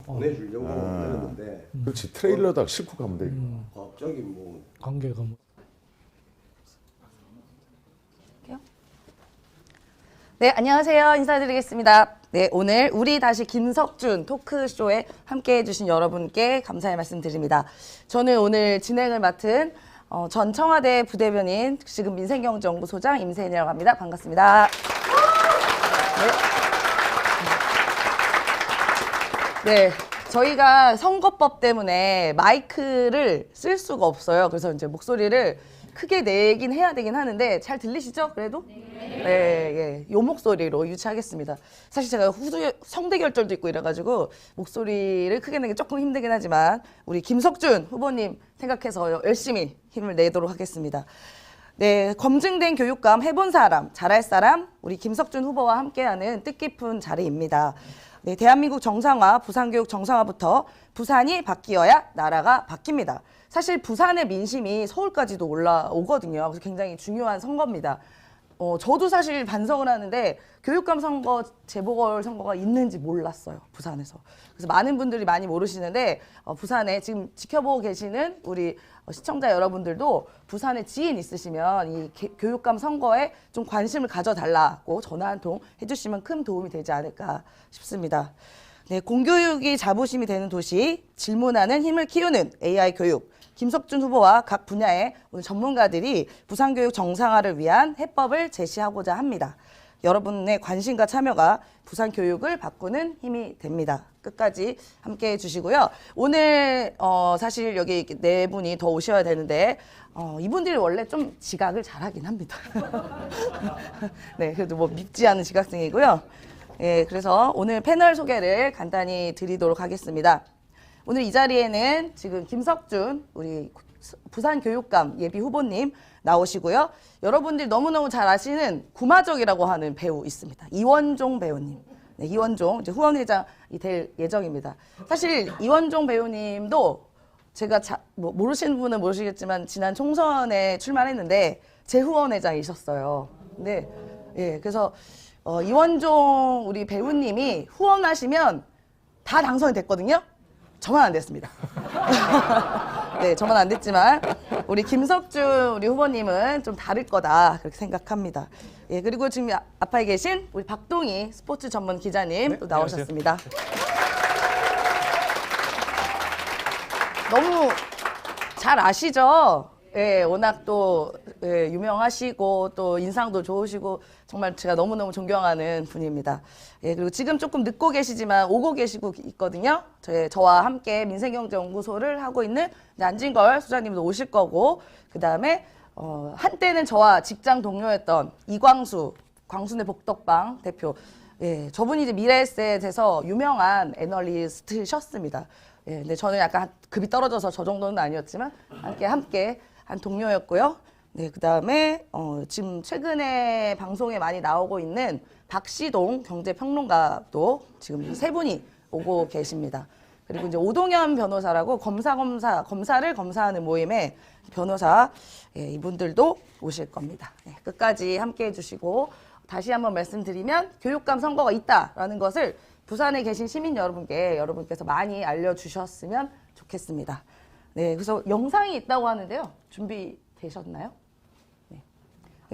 보내주려고 그러는데 그렇지. 트레일러다 싣고 가면 돼. 갑자기 뭐 관계가 뭐. 네, 안녕하세요. 인사드리겠습니다. 네, 오늘 우리 다시 김석준 토크쇼에 함께해 주신 여러분께 감사의 말씀 드립니다. 저는 오늘 진행을 맡은 전 청와대 부대변인, 지금 민생경제연구소장 임세인이라고 합니다. 반갑습니다. 네, 저희가 선거법 때문에 마이크를 쓸 수가 없어요. 그래서 이제 목소리를 크게 내긴 해야 되긴 하는데 잘 들리시죠? 그래도? 네, 예, 요 목소리로 유치하겠습니다. 사실 제가 성대결절도 있고 이래가지고 목소리를 크게 내기 조금 힘들긴 하지만 우리 김석준 후보님 생각해서 열심히 힘을 내도록 하겠습니다. 네, 검증된 교육감, 해본 사람, 잘할 사람, 우리 김석준 후보와 함께하는 뜻깊은 자리입니다. 네, 대한민국 정상화, 부산교육 정상화부터 부산이 바뀌어야 나라가 바뀝니다. 사실 부산의 민심이 서울까지도 올라오거든요. 그래서 굉장히 중요한 선거입니다. 저도 사실 반성을 하는데 교육감 선거, 재보궐선거가 있는지 몰랐어요. 부산에서. 그래서 많은 분들이 많이 모르시는데 부산에 지금 지켜보고 계시는 우리 시청자 여러분들도 부산에 지인 있으시면 이 교육감 선거에 좀 관심을 가져달라고 전화 한 통 해주시면 큰 도움이 되지 않을까 싶습니다. 네, 공교육이 자부심이 되는 도시, 질문하는 힘을 키우는 AI 교육. 김석준 후보와 각 분야의 오늘 전문가들이 부산교육 정상화를 위한 해법을 제시하고자 합니다. 여러분의 관심과 참여가 부산 교육을 바꾸는 힘이 됩니다. 끝까지 함께해 주시고요. 오늘 사실 여기 네 분이 더 오셔야 되는데 이분들이 원래 좀 지각을 잘하긴 합니다. 네, 그래도 뭐 밉지 않은 지각생이고요. 예, 그래서 오늘 패널 소개를 간단히 드리도록 하겠습니다. 오늘 이 자리에는 지금 김석준 우리 부산교육감 예비 후보님 나오시고요. 여러분들이 너무너무 잘 아시는 구마적이라고 하는 배우 있습니다. 이원종 배우님. 네, 이원종 이제 후원회장이 될 예정입니다. 사실 이원종 배우님도 제가 뭐 모르시는 분은 모르시겠지만 지난 총선에 출마했는데 제 후원회장이셨어요. 네, 예, 그래서 이원종 우리 배우님이 후원하시면 다 당선이 됐거든요. 저만 안 됐습니다. 네, 저만 안 됐지만 우리 김석준 우리 후보님은 좀 다를 거다 그렇게 생각합니다. 예, 그리고 지금 앞에 계신 우리 박동희 스포츠 전문 기자님 네, 또 나오셨습니다. 너무 잘 아시죠? 예, 워낙 또 유명하시고 또 인상도 좋으시고 정말 제가 너무너무 존경하는 분입니다. 예, 그리고 지금 조금 늦고 계시지만 오고 계시고 있거든요. 저와 함께 민생경제연구소를 하고 있는 안진걸 소장님도 오실 거고, 그 다음에 한때는 저와 직장 동료였던 이광수 광순의 복덕방 대표. 예, 저분이 이제 미래에셋에서 유명한 애널리스트셨습니다. 예, 근데 저는 약간 급이 떨어져서 저 정도는 아니었지만 함께 한 동료였고요. 네, 그 다음에 지금 최근에 방송에 많이 나오고 있는 박시동 경제평론가도 지금 세 분이 오고 계십니다. 그리고 이제 오동현 변호사라고 검사를 검사하는 모임의 변호사, 예, 이분들도 오실 겁니다. 네, 끝까지 함께해 주시고 다시 한번 말씀드리면 교육감 선거가 있다라는 것을 부산에 계신 시민 여러분께서 많이 알려주셨으면 좋겠습니다. 네, 그래서 영상이 있다고 하는데요. 준비되셨나요? 네.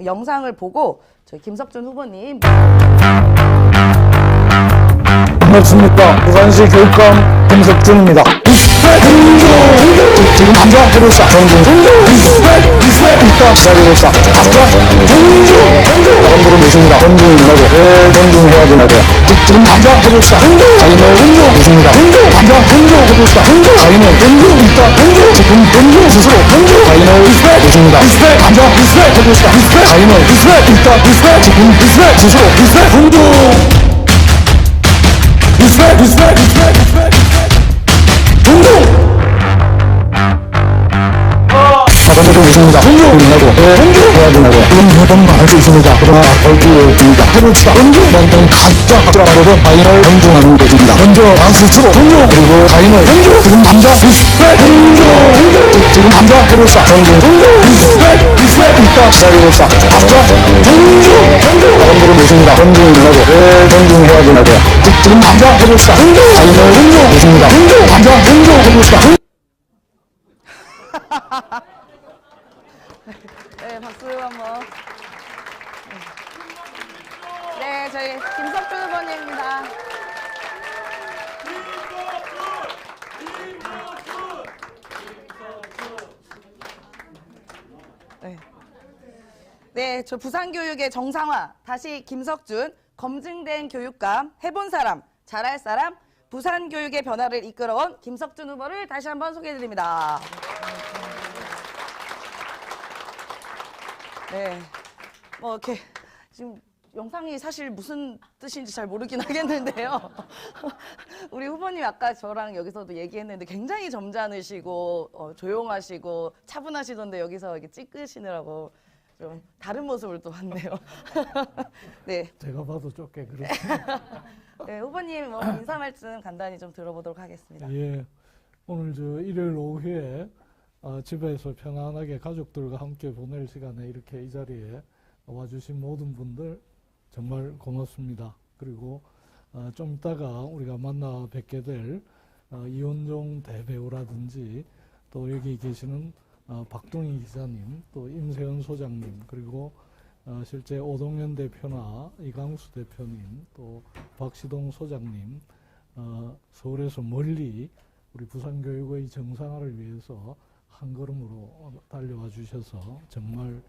영상을 보고 저희 김석준 후보님. 반갑습니다. 부산시 교육감 김석준입니다. 지금 앉아 해보자. 일단 기다려보자. 여러분들은 계십니다. 존중하고 존중해야 되는데 지금 앉아 해보자. 자기는 있습니다. 앉아 해보자. 자기는 일단 지금 스스로 자기는 있습니다. 앉아 해보자. 자기는 일단 지금 스스로 존중. 운동! 사관자도 있습니다. 운동하고 해야지 말이야. 지금 해보면 할 수 있습니다. 그러나 벌기입니다. 해봅시다. 먼저 만든 가짜 학자라고는 타인을 존중하는 것입니다. 먼저 박수 치고 존중, 그리고 타인을 존중. 지금 남자 리스펙 존중, 지금 남자 해봅시다. 존중, 리스펙 있다 기다려봅시다. 박자 존중, 여러분들은 모십니다. 존중이라고 왜 존중해야지 말이야. 지금 남자 해봅시다. 타인을 존중, 모십니다. 남자 존중 해봅시다. 네, 박수 한번. 네, 저희 김석준 후보님입니다. 네. 네, 저 부산교육의 정상화, 다시 김석준, 검증된 교육감, 해본 사람, 잘할 사람, 부산교육의 변화를 이끌어온 김석준 후보를 다시 한번 소개해드립니다. 네, 뭐 이렇게 지금 영상이 사실 무슨 뜻인지 잘 모르긴 하겠는데요. 우리 후보님 아까 저랑 여기서도 얘기했는데 굉장히 점잖으시고 조용하시고 차분하시던데 여기서 이렇게 찍으시느라고 좀 다른 모습을 또 봤네요. 네. 제가 봐도 좁게 그렇습니다. 네, 후보님 뭐 인사 말씀 간단히 좀 들어보도록 하겠습니다. 예, 오늘 저 일요일 오후에 집에서 편안하게 가족들과 함께 보낼 시간에 이렇게 이 자리에 와주신 모든 분들 정말 고맙습니다. 그리고 좀 이따가 우리가 만나 뵙게 될 이원종 대배우라든지 또 여기 계시는 박동희 기자님, 또 임세현 소장님, 그리고 실제 오동현 대표나 이강수 대표님, 또 박시동 소장님, 서울에서 멀리 우리 부산교육의 정상화를 위해서 한 걸음으로 달려와 주셔서 정말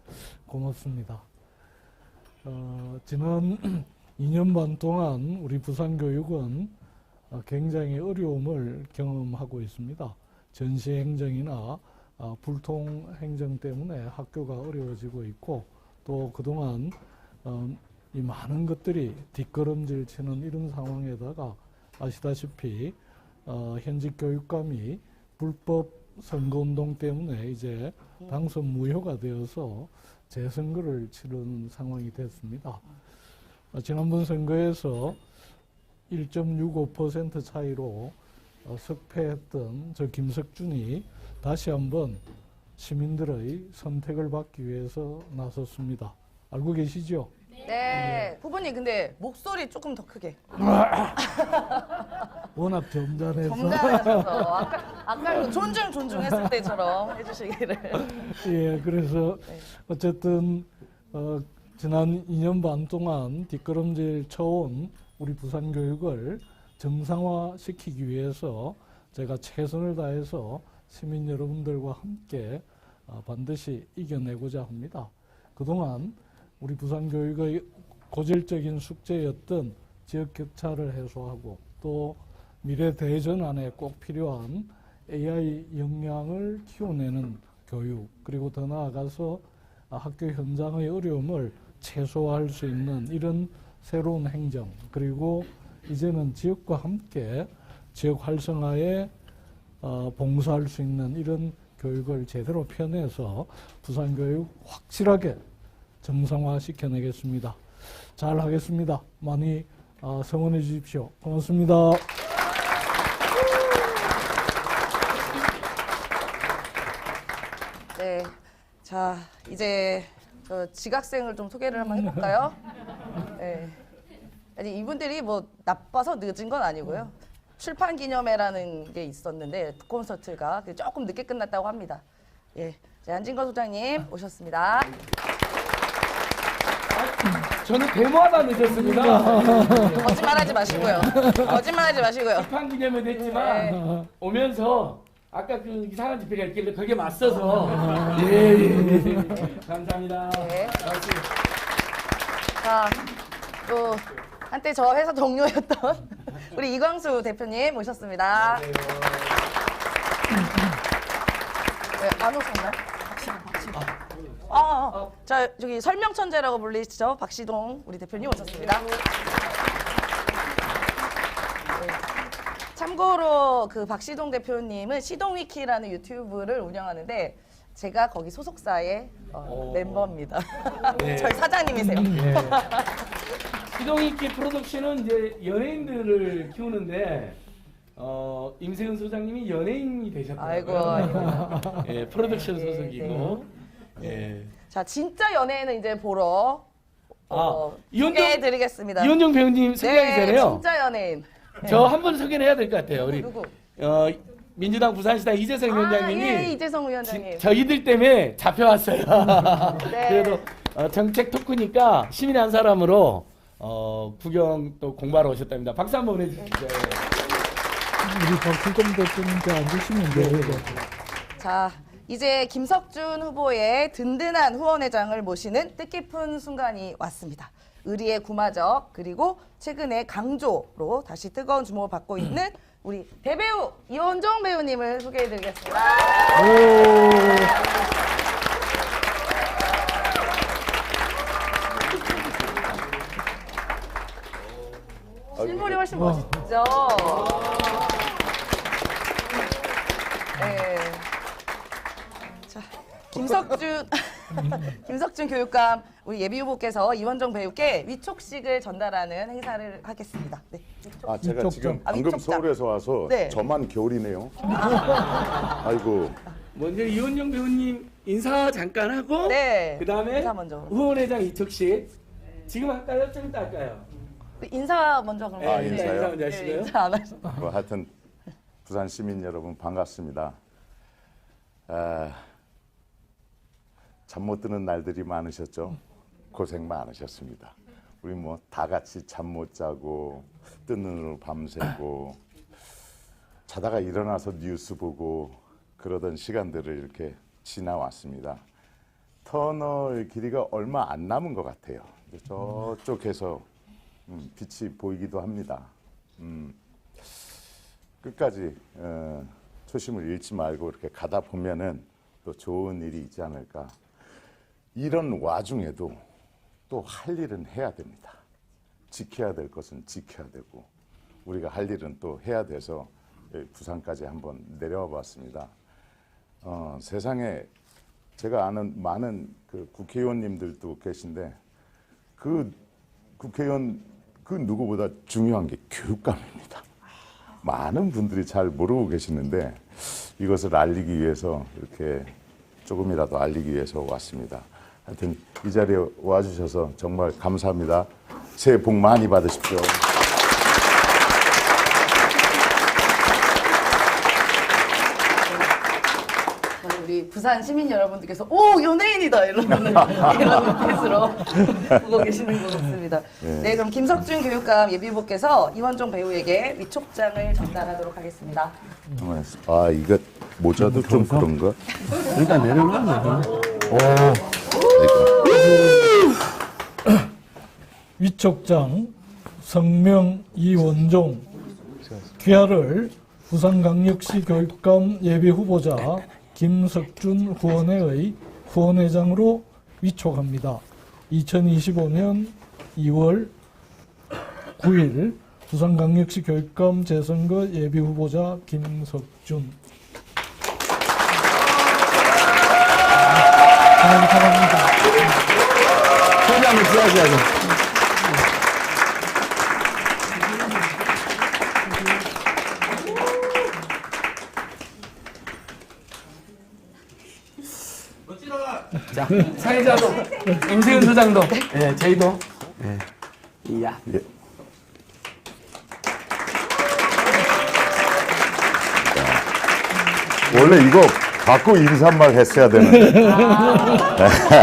고맙습니다. 지난 2년 반 동안 우리 부산교육은 굉장히 어려움을 경험하고 있습니다. 전시행정이나 불통행정 때문에 학교가 어려워지고 있고, 또 그동안 이 많은 것들이 뒷걸음질 치는 이런 상황에다가 아시다시피 현직 교육감이 불법 선거운동 때문에 이제 당선 무효가 되어서 재선거를 치르는 상황이 됐습니다. 지난번 선거에서 1.65% 차이로 석패했던 저 김석준이 다시 한번 시민들의 선택을 받기 위해서 나섰습니다. 알고 계시죠? 네, 후보님 근데 목소리 조금 더 크게. 워낙 점잖해서. 점잖으셔서 아까 존중했을 때처럼 해주시기를. 예, 그래서 네. 어쨌든 지난 2년 반 동안 뒷걸음질 쳐온 우리 부산 교육을 정상화시키기 위해서 제가 최선을 다해서 시민 여러분들과 함께 반드시 이겨내고자 합니다. 그동안 우리 부산 교육의 고질적인 숙제였던 지역 격차를 해소하고, 또 미래 대전환에 꼭 필요한 AI 역량을 키워내는 교육, 그리고 더 나아가서 학교 현장의 어려움을 최소화할 수 있는 이런 새로운 행정, 그리고 이제는 지역과 함께 지역 활성화에 봉사할 수 있는 이런 교육을 제대로 펴내서 부산교육 확실하게 정상화 시켜내겠습니다. 잘 하겠습니다. 많이 성원해 주십시오. 고맙습니다. 네, 자 이제 저 지각생을 좀 소개를 한번 해볼까요? 네, 아니 이분들이 뭐 나빠서 늦은 건 아니고요. 출판 기념회라는 게 있었는데 콘서트가 조금 늦게 끝났다고 합니다. 예, 안진건 소장님 오셨습니다. 저는 데모하다 늦었습니다. 거짓말하지 마시고요. 거짓말하지 마시고요. 출판 기념회 됐지만 오면서 아까 그 이상한 집회가 있길래 거기에 맞서서 예. 감사합니다. 네. 자, 또 한때 저 회사 동료였던 우리 이광수 대표님 모셨습니다. 네, 안 오셨나요? 자, 저기 설명천재라고 불리시죠? 박시동 우리 대표님 오셨습니다. 네. 참고로 그 박시동 대표님은 시동위키라는 유튜브를 운영하는데 제가 거기 소속사의 멤버입니다. 네. 저희 사장님이세요. 시동익기 프로덕션은 이제 연예인들을 키우는데 임세훈 소장님이 연예인이 되셨더라고요. 아이고. 예, 프로덕션 소속이고. 예. 자, 진짜 연예인은 이제 보러 이현정 소개해드리겠습니다. 이현정 배우님 소개하기 네, 전에요. 진짜 연예인. 저 한 분 소개를 해야 될 것 같아요. 우리 누구? 민주당 부산시당 이재성 위원장님이 예, 이재성 위원장님. 저희들 때문에 잡혀왔어요. 네. 그래도 정책 토크니까 시민의 한 사람으로 구경 또 공부하러 오셨답니다. 박수 한번 보내주시죠. 우리 박수검 대표님께 앉으시면 돼요. 자, 이제 김석준 후보의 든든한 후원회장을 모시는 뜻깊은 순간이 왔습니다. 의리의 구마적 그리고 최근에 강조로 다시 뜨거운 주목을 받고 있는 우리 대배우 이원종 배우님을 소개해드리겠습니다. 실물이 훨씬 멋있죠? 네. 자, 김석준 교육감 우리 예비 후보께서 이원정 배우께 위촉식을 전달하는 행사를 하겠습니다. 네. 위촉. 아, 제가 지금 방금 위촉장. 서울에서 와서 네. 저만 겨울이네요. 아이고. 먼저 이원정 배우님 인사 잠깐 하고 네. 그다음에 인사 먼저. 후원회장 이척식 지금 할까요? 좀 이따 할까요? 인사 먼저 그럼. 아, 인사요? 인사 먼저 네, 하시고요. 인사 안 하셔. 뭐 하여튼 부산 시민 여러분 반갑습니다. 잠 못 드는 날들이 많으셨죠? 고생 많으셨습니다. 우리 뭐 다 같이 잠 못 자고 뜬 눈으로 밤새고 자다가 일어나서 뉴스 보고 그러던 시간들을 이렇게 지나왔습니다. 터널 길이가 얼마 안 남은 것 같아요. 저쪽에서 빛이 보이기도 합니다. 끝까지 초심을 잃지 말고 이렇게 가다 보면은 또 좋은 일이 있지 않을까. 이런 와중에도 또 할 일은 해야 됩니다. 지켜야 될 것은 지켜야 되고 우리가 할 일은 또 해야 돼서 부산까지 한번 내려와 봤습니다. 세상에 제가 아는 많은 그 국회의원님들도 계신데 그 국회의원 그 누구보다 중요한 게 교육감입니다. 많은 분들이 잘 모르고 계시는데 이것을 알리기 위해서 이렇게 조금이라도 알리기 위해서 왔습니다. 하여튼 이 자리에 와주셔서 정말 감사합니다. 새해 복 많이 받으십시오. 우리 부산 시민 여러분들께서 오 연예인이다 이런 눈빛으로 보고 계시는 것 같습니다. 네, 그럼 김석준 교육감 예비후보께서 이원종 배우에게 위촉장을 전달하도록 하겠습니다. 아 이거 모자도 좀 그런가? 일단 내려놓으면 위촉장 성명 이원종 귀하를 부산광역시 교육감 예비후보자 김석준 후원회의 후원회장으로 위촉합니다. 2025년 2월 9일 부산광역시 교육감 재선거 예비후보자 김석준. 감사합니다. 소장님 수고하셔야죠. 자, 사회자도 임세훈 소장도, 예, 저희도, 예, 이야. 예. 원래 이거 받고 인사말 했어야 되는데.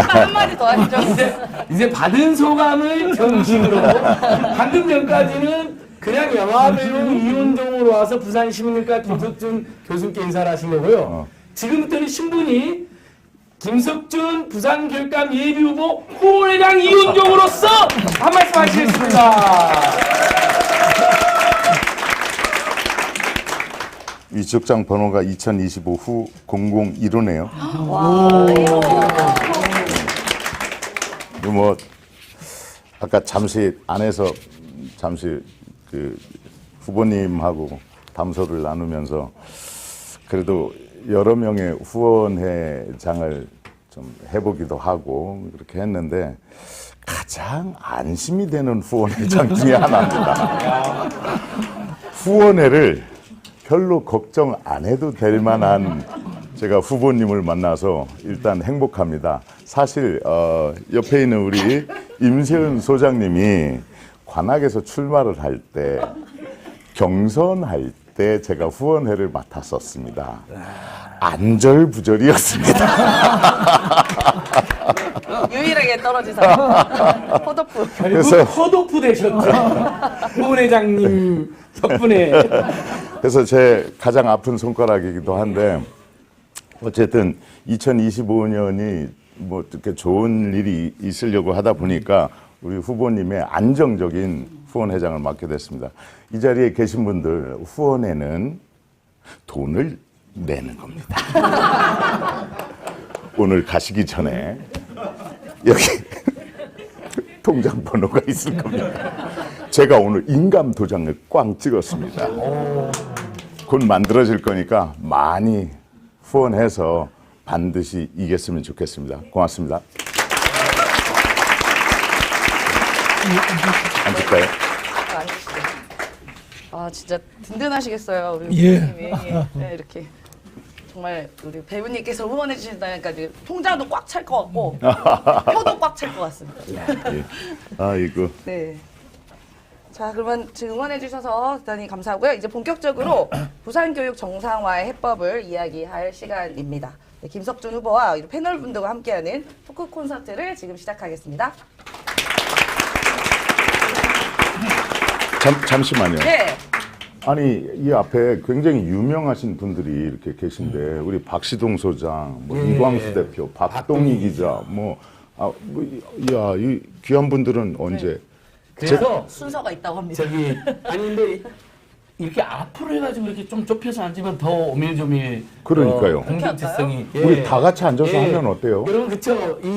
한마디 더 하시죠. 이제 받은 소감을 정식으로 방금 전까지는 그냥 영화배우 이원종으로 와서 부산 시민일과 김석준 교수님께 인사를 하신 거고요. 지금부터는 신분이 김석준 부산교육감 예비후보 후원회장 이원종으로서 한 말씀 하시겠습니다. 위촉장 번호가 2025 후 001호네요. 뭐 아까 잠시 안에서 잠시 그 후보님하고 담소를 나누면서 그래도 여러 명의 후원회장을 좀 해보기도 하고 그렇게 했는데 가장 안심이 되는 후원회장 중에 하나입니다. 후원회를 별로 걱정 안 해도 될 만한 제가 후보님을 만나서 일단 행복합니다. 사실 옆에 있는 우리 임세은 소장님이 관악에서 출마를 할 때 경선할 때 제가 후원회를 맡았었습니다. 안절부절이었습니다. 유일하게 떨어진 사람. 포도프. 그래서- 허도프 되셨죠. 후원회장님 덕분에. 그래서 제 가장 아픈 손가락이기도 한데 어쨌든 2025년이 뭐 이렇게 좋은 일이 있으려고 하다 보니까 우리 후보님의 안정적인 후원회장을 맡게 됐습니다. 이 자리에 계신 분들 후원회는 돈을 내는 겁니다. 오늘 가시기 전에 여기 통장 번호가 있을 겁니다. 제가 오늘 인감 도장을 꽝 찍었습니다. 곧 만들어질 거니까 많이 후원해서 반드시 이겼으면 좋겠습니다. 고맙습니다. 앉을까요? 아 진짜 든든하시겠어요 우리 예. 배우님이. 네, 이렇게 정말 우리 배우님께서 후원해 주신다니까 이제 통장도 꽉 찰 것 같고 표도 꽉 찰 것 같습니다. 예. 아이고. 네. 자 그러면 지금 응원해 주셔서 대단히 감사하고요. 이제 본격적으로 부산교육 정상화의 해법을 이야기할 시간입니다. 네, 김석준 후보와 우리 패널 분들과 함께하는 토크 콘서트를 지금 시작하겠습니다. 잠시만요. 네. 아니 이 앞에 굉장히 유명하신 분들이 이렇게 계신데 우리 박시동 소장, 뭐 이광수 대표, 박동희 기자, 이 귀한 분들은 언제? 그래서 순서가 있다고 합니다. 저기 아니 근데 이렇게 앞으로 해가지고 이렇게 좀 좁혀서 앉으면 더 오밀조밀. 그러니까요. 공정성이. 우리 다 같이 앉아서 하면 어때요? 여러분 그쵸? 이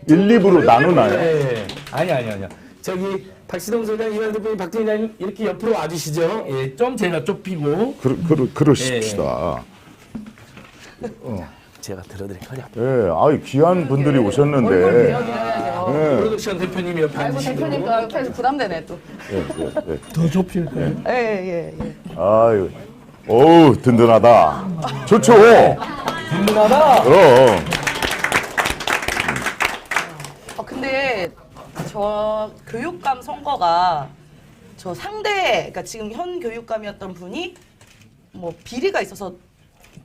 1, 2부로 나누나요? 예. 아니요. 저기 박시동 소장, 이완 대표님, 박정희 장님 이렇게 옆으로 와주시죠. 예, 좀 제가 좁히고. 그러십시다. 제가 들어드릴까요? 예, 아이 귀한 분들이 오셨는데. 예, 프로덕션 대표님이 옆에 아이고 앉으시고. 대표님과 옆에서 부담되네 또. 예. 더 좁힐까요? 예. 아유, 어우 든든하다. 좋죠. 든든하다. 그럼. 근데 저 교육감 선거가 저 상대, 그러니까 지금 현 교육감이었던 분이 뭐 비리가 있어서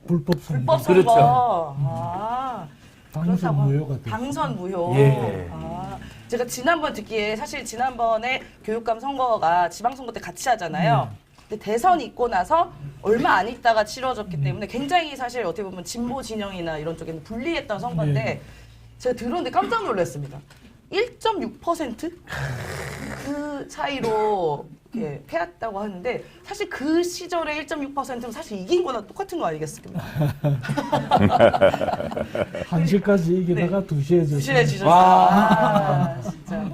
불법 선거. 불법 선거. 그렇죠. 아, 당선 그렇다고. 무효가 됐죠. 당선 무효. 예. 아, 제가 지난번 듣기에 사실 지난번에 교육감 선거가 지방선거 때 같이 하잖아요. 근데 대선이 있고 나서 얼마 안 있다가 치러졌기 때문에 굉장히 사실 어떻게 보면 진보 진영이나 이런 쪽에는 불리했던 선거인데 제가 들었는데 깜짝 놀랐습니다. 1.6%? 그 차이로 이렇게 패했다고 하는데 사실 그 시절에 1.6%는 사실 이긴 거나 똑같은 거 아니겠습니까? 1시까지 이기다가 2시에 졌어요. 주시해 주셨어요. 아, 진짜.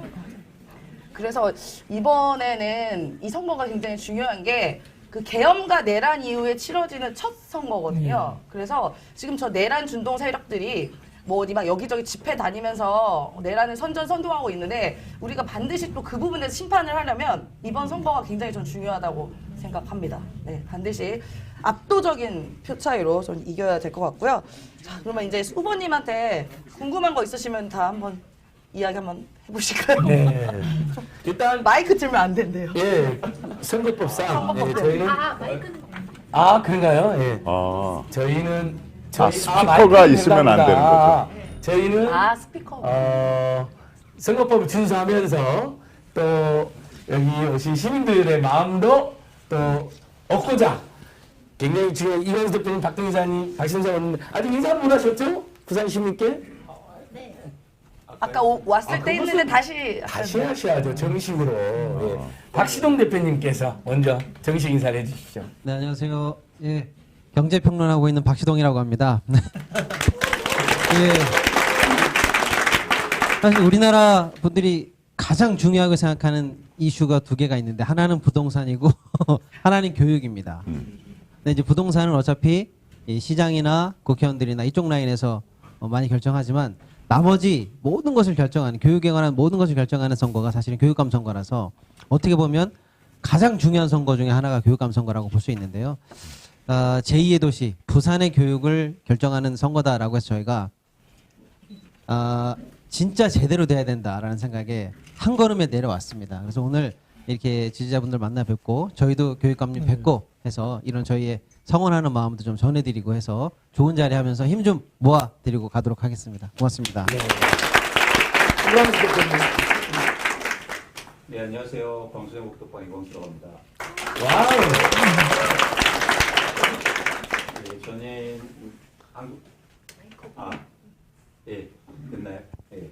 그래서 이번에는 이 선거가 굉장히 중요한 게 그 계엄과 내란 이후에 치러지는 첫 선거거든요. 그래서 지금 저 내란 준동 세력들이 뭐 어디 막 여기저기 집회 다니면서 내란을 선전선동하고 있는데 우리가 반드시 또 그 부분에서 심판을 하려면 이번 선거가 굉장히 전 중요하다고 생각합니다. 네, 반드시 압도적인 표 차이로 전 이겨야 될 것 같고요. 자, 그러면 이제 후보님한테 궁금한 거 있으시면 다 한번 이야기 한번 해보실까요? 네. 일단 마이크 들면 안 된대요. 예, 선거법상 선거법 예, 때문에. 저희는 그런가요? 예. 저희는 스피커가 마이크는 있으면 안 되는 거죠. 저희는 아, 스피커. 선거법을 준수하면서 또 여기 오신 시민들의 마음도 또 얻고자 굉장히 지금 이광수 대표님, 박동희 기자님, 박신성 의원님 아직 인사 못 하셨죠? 부산 시민께? 아까 왔을 때 했는데 다시 하셔야죠, 정식으로. 예. 박시동 대표님께서 먼저 정식 인사를 해주십시오. 네, 안녕하세요. 예, 경제평론하고 있는 박시동이라고 합니다. 예, 사실 우리나라 분들이 가장 중요하게 생각하는 이슈가 두 개가 있는데 하나는 부동산이고 하나는 교육입니다. 근데 이제 부동산은 어차피 이 시장이나 국회의원들이나 이쪽 라인에서 많이 결정하지만 나머지 모든 것을 결정하는 교육에 관한 모든 것을 결정하는 선거가 사실은 교육감 선거라서 어떻게 보면 가장 중요한 선거 중에 하나가 교육감 선거라고 볼 수 있는데요. 제2의 도시 부산의 교육을 결정하는 선거다라고 해서 저희가 진짜 제대로 돼야 된다라는 생각에 한 걸음에 내려왔습니다. 그래서 오늘 이렇게 지지자분들 만나 뵙고 저희도 교육감님 뵙고 해서 이런 저희의 성원하는 마음도 좀 전해드리고 해서 좋은 자리 하면서 힘 좀 모아드리고 가도록 하겠습니다. 고맙습니다. 네, 안녕하세요. 광수형 목덕방 이광수라고 합니다. 와우. 네, 저는 예, 됐나요? 예.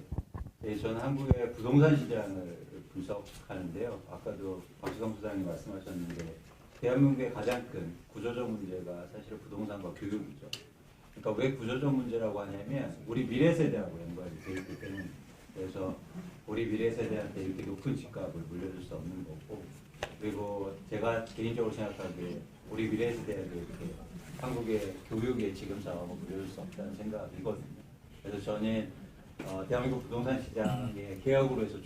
네, 저는 한국의 부동산 시장을 분석하는데요. 아까도 박수성 부장님 말씀하셨는데 대한민국의 가장 큰 구조적 문제가 사실 부동산과 교육이죠. 그러니까 왜 구조적 문제라고 하냐면 우리 미래 세대하고 연관이 되어 있기 때문에 그래서 우리 미래 세대한테 이렇게 높은 집값을 물려줄 수 없는 거고 그리고 제가 개인적으로 생각하기에 우리 미래 세대에게 이렇게 한국의 교육의 지금 상황을 물려줄 수 없다는 생각이거든요. 그래서 저는 대한민국 부동산 시장의 개혁으로 해서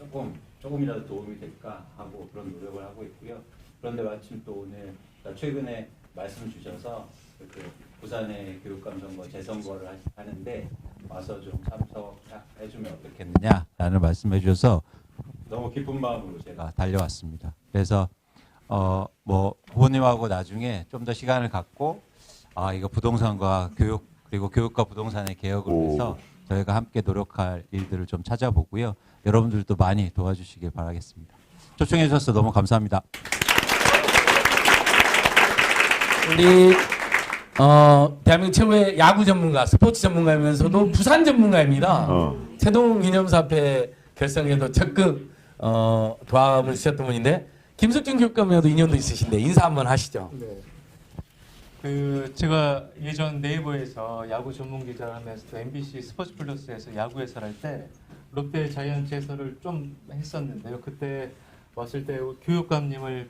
조금이라도 도움이 될까 하고 그런 노력을 하고 있고요. 그런데 마침 또 오늘 최근에 말씀 주셔서 그 부산의 교육감 선거 재선거를 하는데 와서 좀 참석해주면 어떻겠느냐라는 말씀해 주셔서 너무 기쁜 마음으로 제가 달려왔습니다. 그래서 뭐 부모님하고 나중에 좀 더 시간을 갖고 이거 부동산과 교육 그리고 교육과 부동산의 개혁을 위해서 저희가 함께 노력할 일들을 좀 찾아보고요. 여러분들도 많이 도와주시길 바라겠습니다. 초청해 주셔서 너무 감사합니다. 우리 대한민국 최고의 야구 전문가, 스포츠 전문가이면서도 부산 전문가입니다. 세동 기념사 앞에 결성에도 적극 도움을 주셨던 분인데 김석준 교육감과도 인연도 있으신데 인사 한번 하시죠. 네. 제가 예전 네이버에서 야구 전문 기자를 하면서 또 MBC 스포츠 플러스에서 야구 해설할 때 롯데 자이언츠 해설을 좀 했었는데요. 그때 왔을 때 교육감님을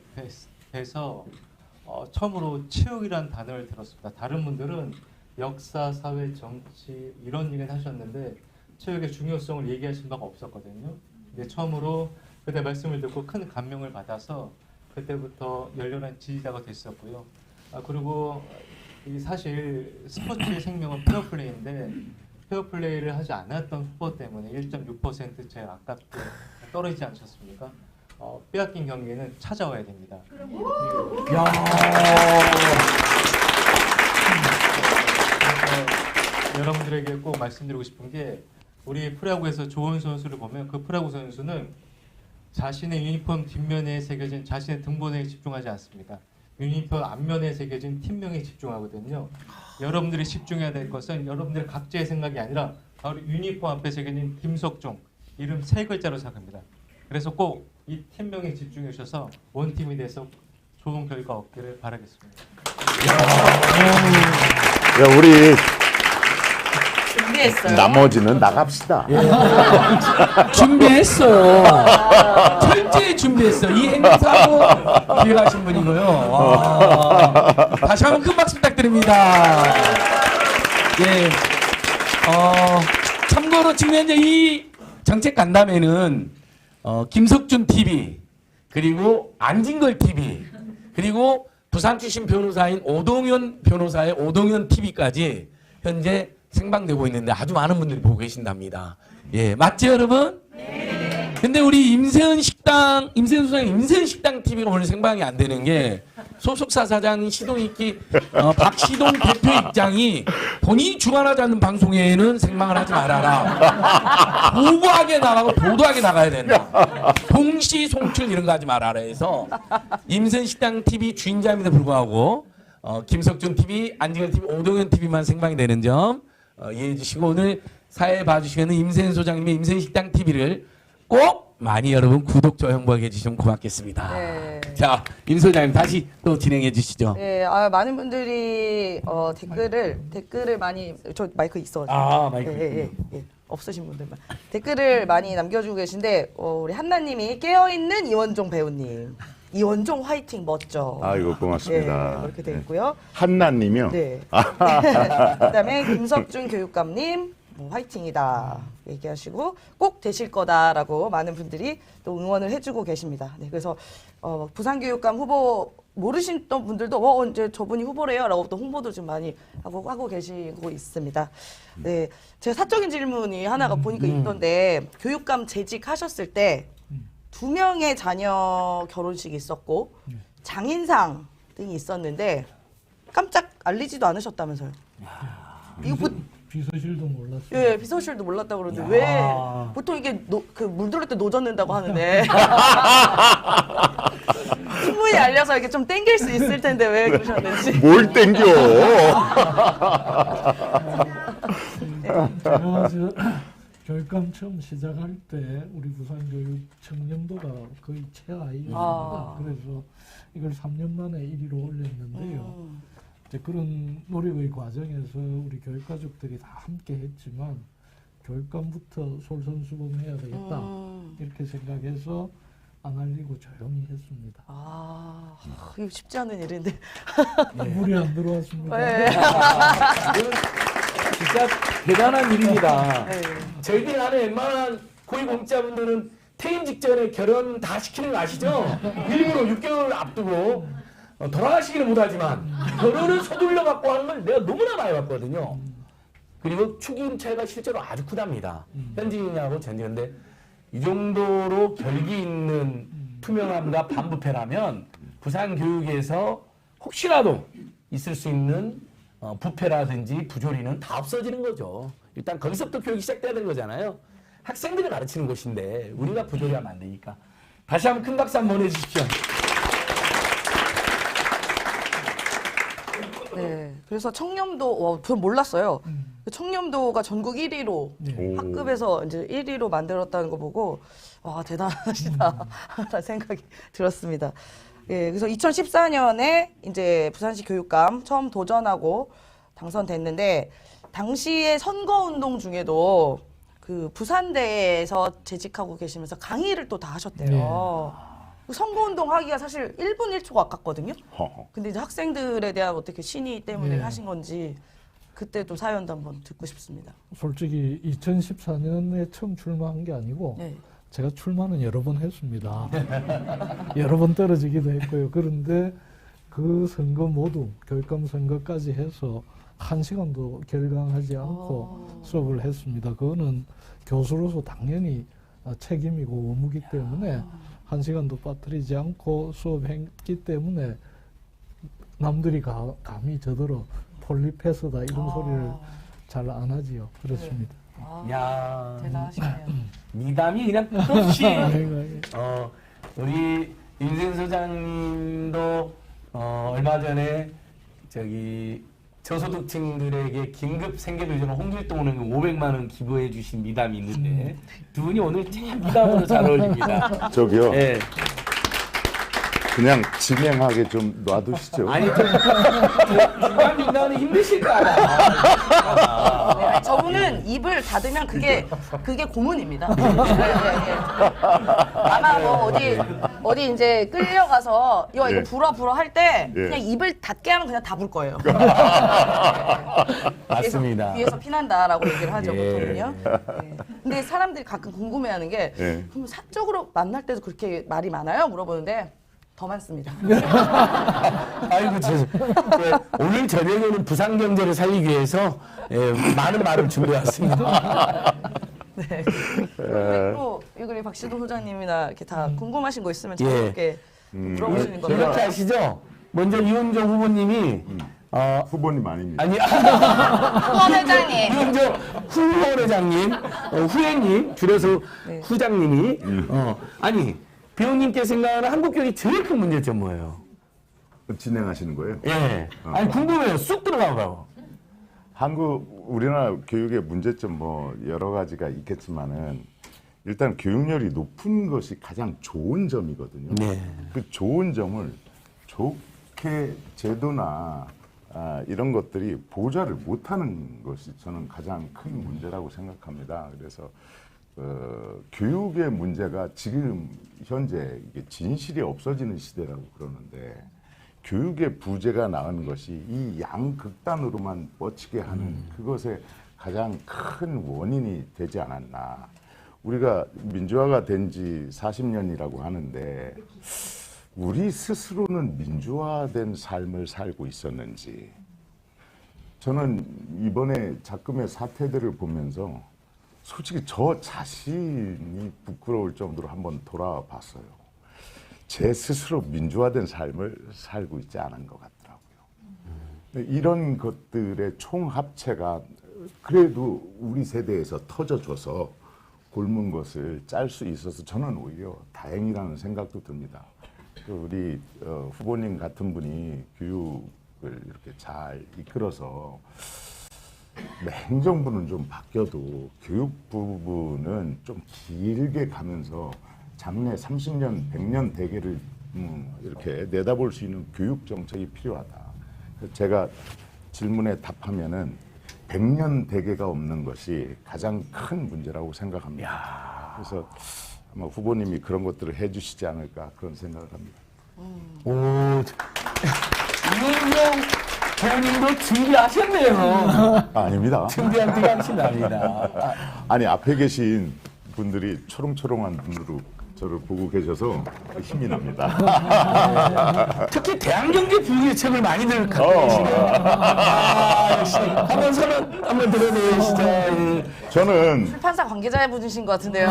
뵈서 처음으로 체육이라는 단어를 들었습니다. 다른 분들은 역사, 사회, 정치 이런 얘기를 하셨는데 체육의 중요성을 얘기하신 바가 없었거든요. 근데 처음으로 그때 말씀을 듣고 큰 감명을 받아서 그때부터 열렬한 지지자가 됐었고요. 그리고 사실 스포츠의 생명은 페어플레이인데 페어플레이를 하지 않았던 후보 때문에 1.6% 제일 아깝게 떨어지지 않셨습니까? 빼앗긴 경기는 찾아와야 됩니다. 야. 여러분들에게 꼭 말씀드리고 싶은 게 우리 프로야구에서 좋은 선수를 보면 그 프로야구 선수는 자신의 유니폼 뒷면에 새겨진 자신의 등번호에 집중하지 않습니다. 유니폼 앞면에 새겨진 팀명에 집중하거든요. 여러분들이 집중해야 될 것은 여러분들의 각자의 생각이 아니라 바로 유니폼 앞에 새겨진 김석종 이름 3글자로 생각합니다. 그래서 꼭 이 팀명에 집중해 주셔서 원팀이 돼서 좋은 결과 얻기를 바라겠습니다. 야, 우리 준비했어요. 나머지는 나갑시다. 준비했어요. 철저히 준비했어요. 이 행사도 기획하신 분이고요. 와. 다시 한번 큰 박수 부탁드립니다. 예. 참고로 지금 현재 이 정책 간담회는 김석준 TV 그리고 안진걸 TV 그리고 부산 출신 변호사인 오동현 변호사의 오동현 TV까지 현재 생방되고 있는데 아주 많은 분들이 보고 계신답니다. 예, 맞죠, 여러분? 네. 근데 우리 임세은 소장님 임세은 식당 TV가 오늘 생방이 안 되는 게 소속사 사장 시동익기 박시동 대표 입장이 본인이 주관하지 않는 방송에는 생방을 하지 말아라. 보고하게 나가고 보도하게 나가야 된다. 동시 송출 이런 거 하지 말아라 해서 임세은 식당 TV 주인자임에도 불구하고 김석준 TV, 안진걸 TV, 오동현 TV만 생방이 되는 점 이해해 주시고 오늘 사회 봐주시는 임세은 소장님의 임세은 식당 TV를 꼭 많이 여러분 구독, 좋아요, 행복하게 해주시면 고맙겠습니다. 네. 자, 임 소장님 다시 또 진행해 주시죠. 네, 많은 분들이 댓글을 많이 저 마이크 있어가지고 마이크 예. 없으신 분들만 댓글을 많이 남겨주고 계신데 우리 한나님이 깨어있는 이원종 배우님 이원종 화이팅 멋져. 아이고 고맙습니다. 예, 그렇게 돼 있고요. 한나님이요. 네. 그다음에 김석준 교육감님 화이팅이다 얘기하시고 꼭 되실 거다라고 많은 분들이 또 응원을 해주고 계십니다. 네, 그래서 부산교육감 후보 모르시던 분들도 이제 저분이 후보래요라고 또 홍보도 좀 많이 하고 계시고 있습니다. 네, 제가 사적인 질문이 하나가 보니까 있던데 교육감 재직하셨을 때 2명의 자녀 결혼식이 있었고 장인상 등이 있었는데 깜짝 알리지도 않으셨다면서요? 이거 비서실도 몰랐어요. 예, 비서실도 몰랐다고 그러는데 왜 보통 이게 그 물들을 때 노젓는다고 하는데 충분히 알려서 이렇게 좀 땡길 수 있을 텐데 왜 그러셨는지. 뭘 땡겨? 제가 교육감 처음 시작할 때 우리 부산교육 청렴도가 거의 최하위였습니다. 그래서 이걸 3년 만에 1위로 올렸는데요. 이제 그런 노력의 과정에서 우리 교육가족들이 다 함께 했지만 교육감부터 솔선수범해야 되겠다 이렇게 생각해서 안 알리고 조용히 했습니다. 이거 쉽지 않은 일인데. 물이 안 들어왔습니다. 네. 진짜 대단한 일입니다. 네. 저희들이 아는 웬만한 고위공직자분들은 퇴임 직전에 결혼 다 시키는 거 아시죠? 일부러 6개월 앞두고 돌아가시기는 못하지만 결혼을 서둘러 갖고 하는 걸 내가 너무나 많이 봤거든요. 그리고 축임 차이가 실제로 아주 크답니다. 현직이냐고 전직인데 이 정도로 결기 있는 투명함과 반부패라면 부산 교육에서 혹시라도 있을 수 있는 부패라든지 부조리는 다 없어지는 거죠. 일단 거기서부터 교육이 시작돼야 되는 거잖아요. 학생들을 가르치는 곳인데 우리가 부조리하면 안 되니까. 다시 한번 큰 박수 한번 보내주십시오. 네, 그래서 청렴도 전 몰랐어요. 그 청렴도가 전국 1위로 학급에서 이제 1위로 만들었다는 거 보고 와 대단하시다라는 생각이 들었습니다. 예, 그래서 2014년에 이제 부산시 교육감 처음 도전하고 당선됐는데 당시에 선거운동 중에도 그 부산대에서 재직하고 계시면서 강의를 또 다 하셨대요. 선거운동 하기가 사실 1분 1초가 아깝거든요. 근데 이제 학생들에 대한 어떻게 신의 때문에 하신 건지 그때 또 사연도 한번 듣고 싶습니다. 솔직히 2014년에 처음 출마한 게 아니고 제가 출마는 여러 번 했습니다. 여러 번 떨어지기도 했고요. 그런데 그 선거 모두 교육감 선거까지 해서 1시간도 결강하지 않고 수업을 했습니다. 그거는 교수로서 당연히 책임이고 의무이기 때문에 1시간도 빠뜨리지 않고 수업했기 때문에 남들이 감히 저더러 폴리패스다 이런 소리를 잘 안 하지요. 그렇습니다. 야 대단하시네요. 미담이 그냥 끝없이 우리 윤생 소장님도 얼마 전에 저기 저소득층들에게 긴급 생계비전 홍길동으로 500만 원 기부해 주신 미담이 있는데 두 분이 오늘 참 미담으로 잘 어울립니다. 저기요. 네. 그냥 진행하게 좀 놔두시죠. 아니 중간중간에 힘드실 거 알아. 네, 저분은 입을 닫으면 그게 고문입니다. 아마 뭐 어디 이제 끌려가서 이거 불어 할 때 그냥 입을 닫게 하면 그냥 다 불 거예요. 맞습니다. 뒤에서 피난다라고 얘기를 하죠 보통은요. 근데 사람들이 가끔 궁금해하는 게 그럼 사적으로 만날 때도 그렇게 말이 많아요? 물어보는데. 더 많습니다. 아이고 오늘 저녁에는 부산 경제를 살리기 위해서 많은 말을 준비해왔습니다. 네. 그리고 우리 박시동 소장님이나 이렇게 다 궁금하신 거 있으면 자유롭게 물어보시는 겁니다. 이렇게 아시죠? 먼저 이원종 후보님이 후보님 아닙니다. 아니 후원회장님. 이원종 후원회장님, 후회님 줄여서 후장님이 아니. 배우님께 생각하는 한국 교육의 제일 큰 문제점 뭐예요? 진행하시는 거예요? 예. 아니 궁금해요. 쑥 들어가봐요. 우리나라 교육의 문제점 뭐 여러 가지가 있겠지만은 일단 교육열이 높은 것이 가장 좋은 점이거든요. 네. 그 좋은 점을 좋게 제도나 이런 것들이 보좌를 못하는 것이 저는 가장 큰 문제라고 생각합니다. 그래서 교육의 문제가 지금 현재 이게 진실이 없어지는 시대라고 그러는데 교육의 부재가 나은 것이 이 양극단으로만 뻗치게 하는 그것의 가장 큰 원인이 되지 않았나. 우리가 민주화가 된 지 40년이라고 하는데 우리 스스로는 민주화된 삶을 살고 있었는지, 저는 이번에 작금의 사태들을 보면서 솔직히 저 자신이 부끄러울 정도로 한번 돌아봤어요. 제 스스로 민주화된 삶을 살고 있지 않은 것 같더라고요. 이런 것들의 총합체가 그래도 우리 세대에서 터져줘서 곪은 것을 짤 수 있어서 저는 오히려 다행이라는 생각도 듭니다. 우리 후보님 같은 분이 교육을 이렇게 잘 이끌어서 행정부는 좀 바뀌어도 교육 부분은 좀 길게 가면서 장래 30년, 100년 대계를 이렇게 내다볼 수 있는 교육 정책이 필요하다. 제가 질문에 답하면은 100년 대계가 없는 것이 가장 큰 문제라고 생각합니다. 그래서 아마 후보님이 그런 것들을 해주시지 않을까 그런 생각을 합니다. 오, 이은영 회원님도 준비하셨네요. 아닙니다. 준비한 게 아닙니다. 아니 앞에 계신 분들이 초롱초롱한 눈으로 저를 보고 계셔서 힘이 납니다. 특히 대한경제 부의 책을 많이들 갖고 계시네요. 역시 하면서는 한번 들어보시죠. 저는 출판사 관계자분이신 것 같은데요.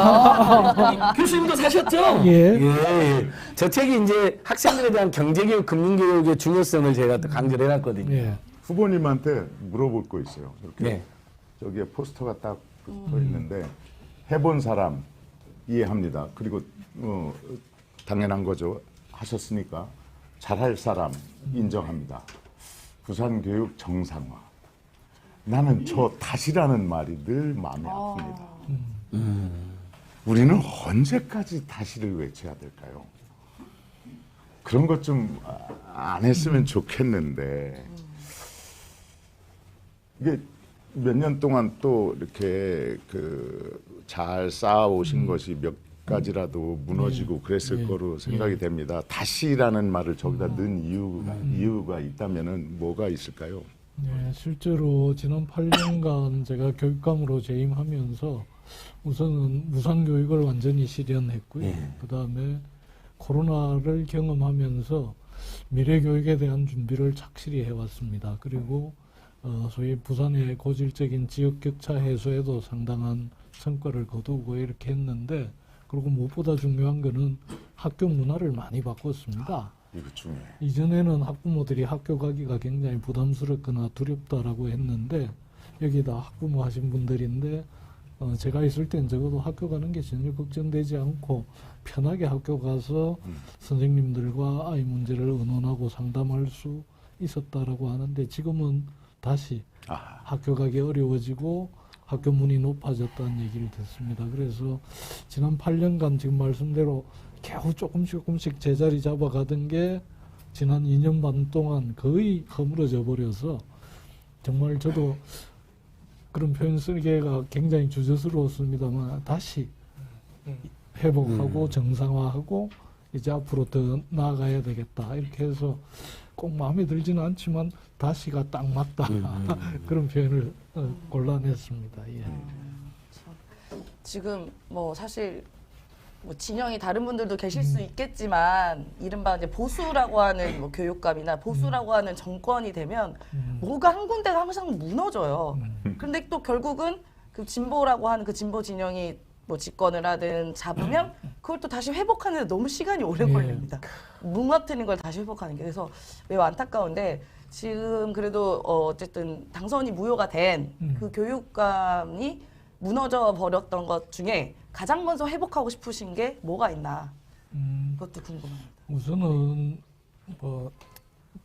교수님도 사셨죠? 예. 예. 저 책이 이제 학생들에 대한 경제교육, 금융교육의 중요성을 제가 또 강조를 해놨거든요. 예. 후보님한테 물어볼 거 있어요. 이렇게 네. 저기에 포스터가 딱 붙어 있는데 해본 사람 이해합니다. 그리고 당연한 거죠. 하셨으니까 잘할 사람 인정합니다. 부산교육 정상화. 나는 저 다시라는 말이 늘 마음이 아픕니다. 우리는 언제까지 다시를 외쳐야 될까요? 그런 것 좀 안 했으면 좋겠는데 이게 몇 년 동안 또 이렇게 잘 쌓아오신 것이 몇 가지라도 무너지고 그랬을 거로 생각이 됩니다. 다시라는 말을 저기다 넣은 이유가 있다면은 뭐가 있을까요? 네, 실제로 지난 8년간 제가 교육감으로 재임하면서 우선은 무상교육을 완전히 실현했고요. 그 다음에 코로나를 경험하면서 미래교육에 대한 준비를 착실히 해왔습니다. 그리고 소위 부산의 고질적인 지역격차 해소에도 상당한 성과를 거두고 이렇게 했는데, 그리고 무엇보다 중요한 거는 학교 문화를 많이 바꿨습니다. 이거 중요해. 이전에는 학부모들이 학교 가기가 굉장히 부담스럽거나 두렵다라고 했는데, 여기다 학부모 하신 분들인데 제가 있을 땐 적어도 학교 가는 게 전혀 걱정되지 않고 편하게 학교 가서 선생님들과 아이 문제를 의논하고 상담할 수 있었다라고 하는데, 지금은 다시 학교 가기 어려워지고 학교 문이 높아졌다는 얘기를 듣습니다. 그래서 지난 8년간 지금 말씀대로 겨우 조금씩 제자리 잡아가던 게 지난 2년 반 동안 거의 허물어져 버려서 정말 저도 그런 표현 쓰기가 굉장히 주저스러웠습니다만 다시 회복하고 정상화하고 이제 앞으로 더 나아가야 되겠다 이렇게 해서 꼭 마음에 들지는 않지만 다시가 딱 맞다 그런 표현을 골라냈습니다. 예. 지금 뭐 사실 뭐 진영이 다른 분들도 계실 수 있겠지만 이른바 이제 보수라고 하는 뭐 교육감이나 보수라고 하는 정권이 되면 뭐가 한 군데가 항상 무너져요. 그런데 또 결국은 그 진보라고 하는 그 진보 진영이 뭐 집권을 하든 잡으면 그걸 또 다시 회복하는 데 너무 시간이 오래 걸립니다. 무너뜨린 걸 다시 회복하는 게. 그래서 매우 안타까운데 지금 그래도 어쨌든 당선이 무효가 된 그 교육감이 무너져 버렸던 것 중에 가장 먼저 회복하고 싶으신 게 뭐가 있나 그것도 궁금합니다. 우선은 뭐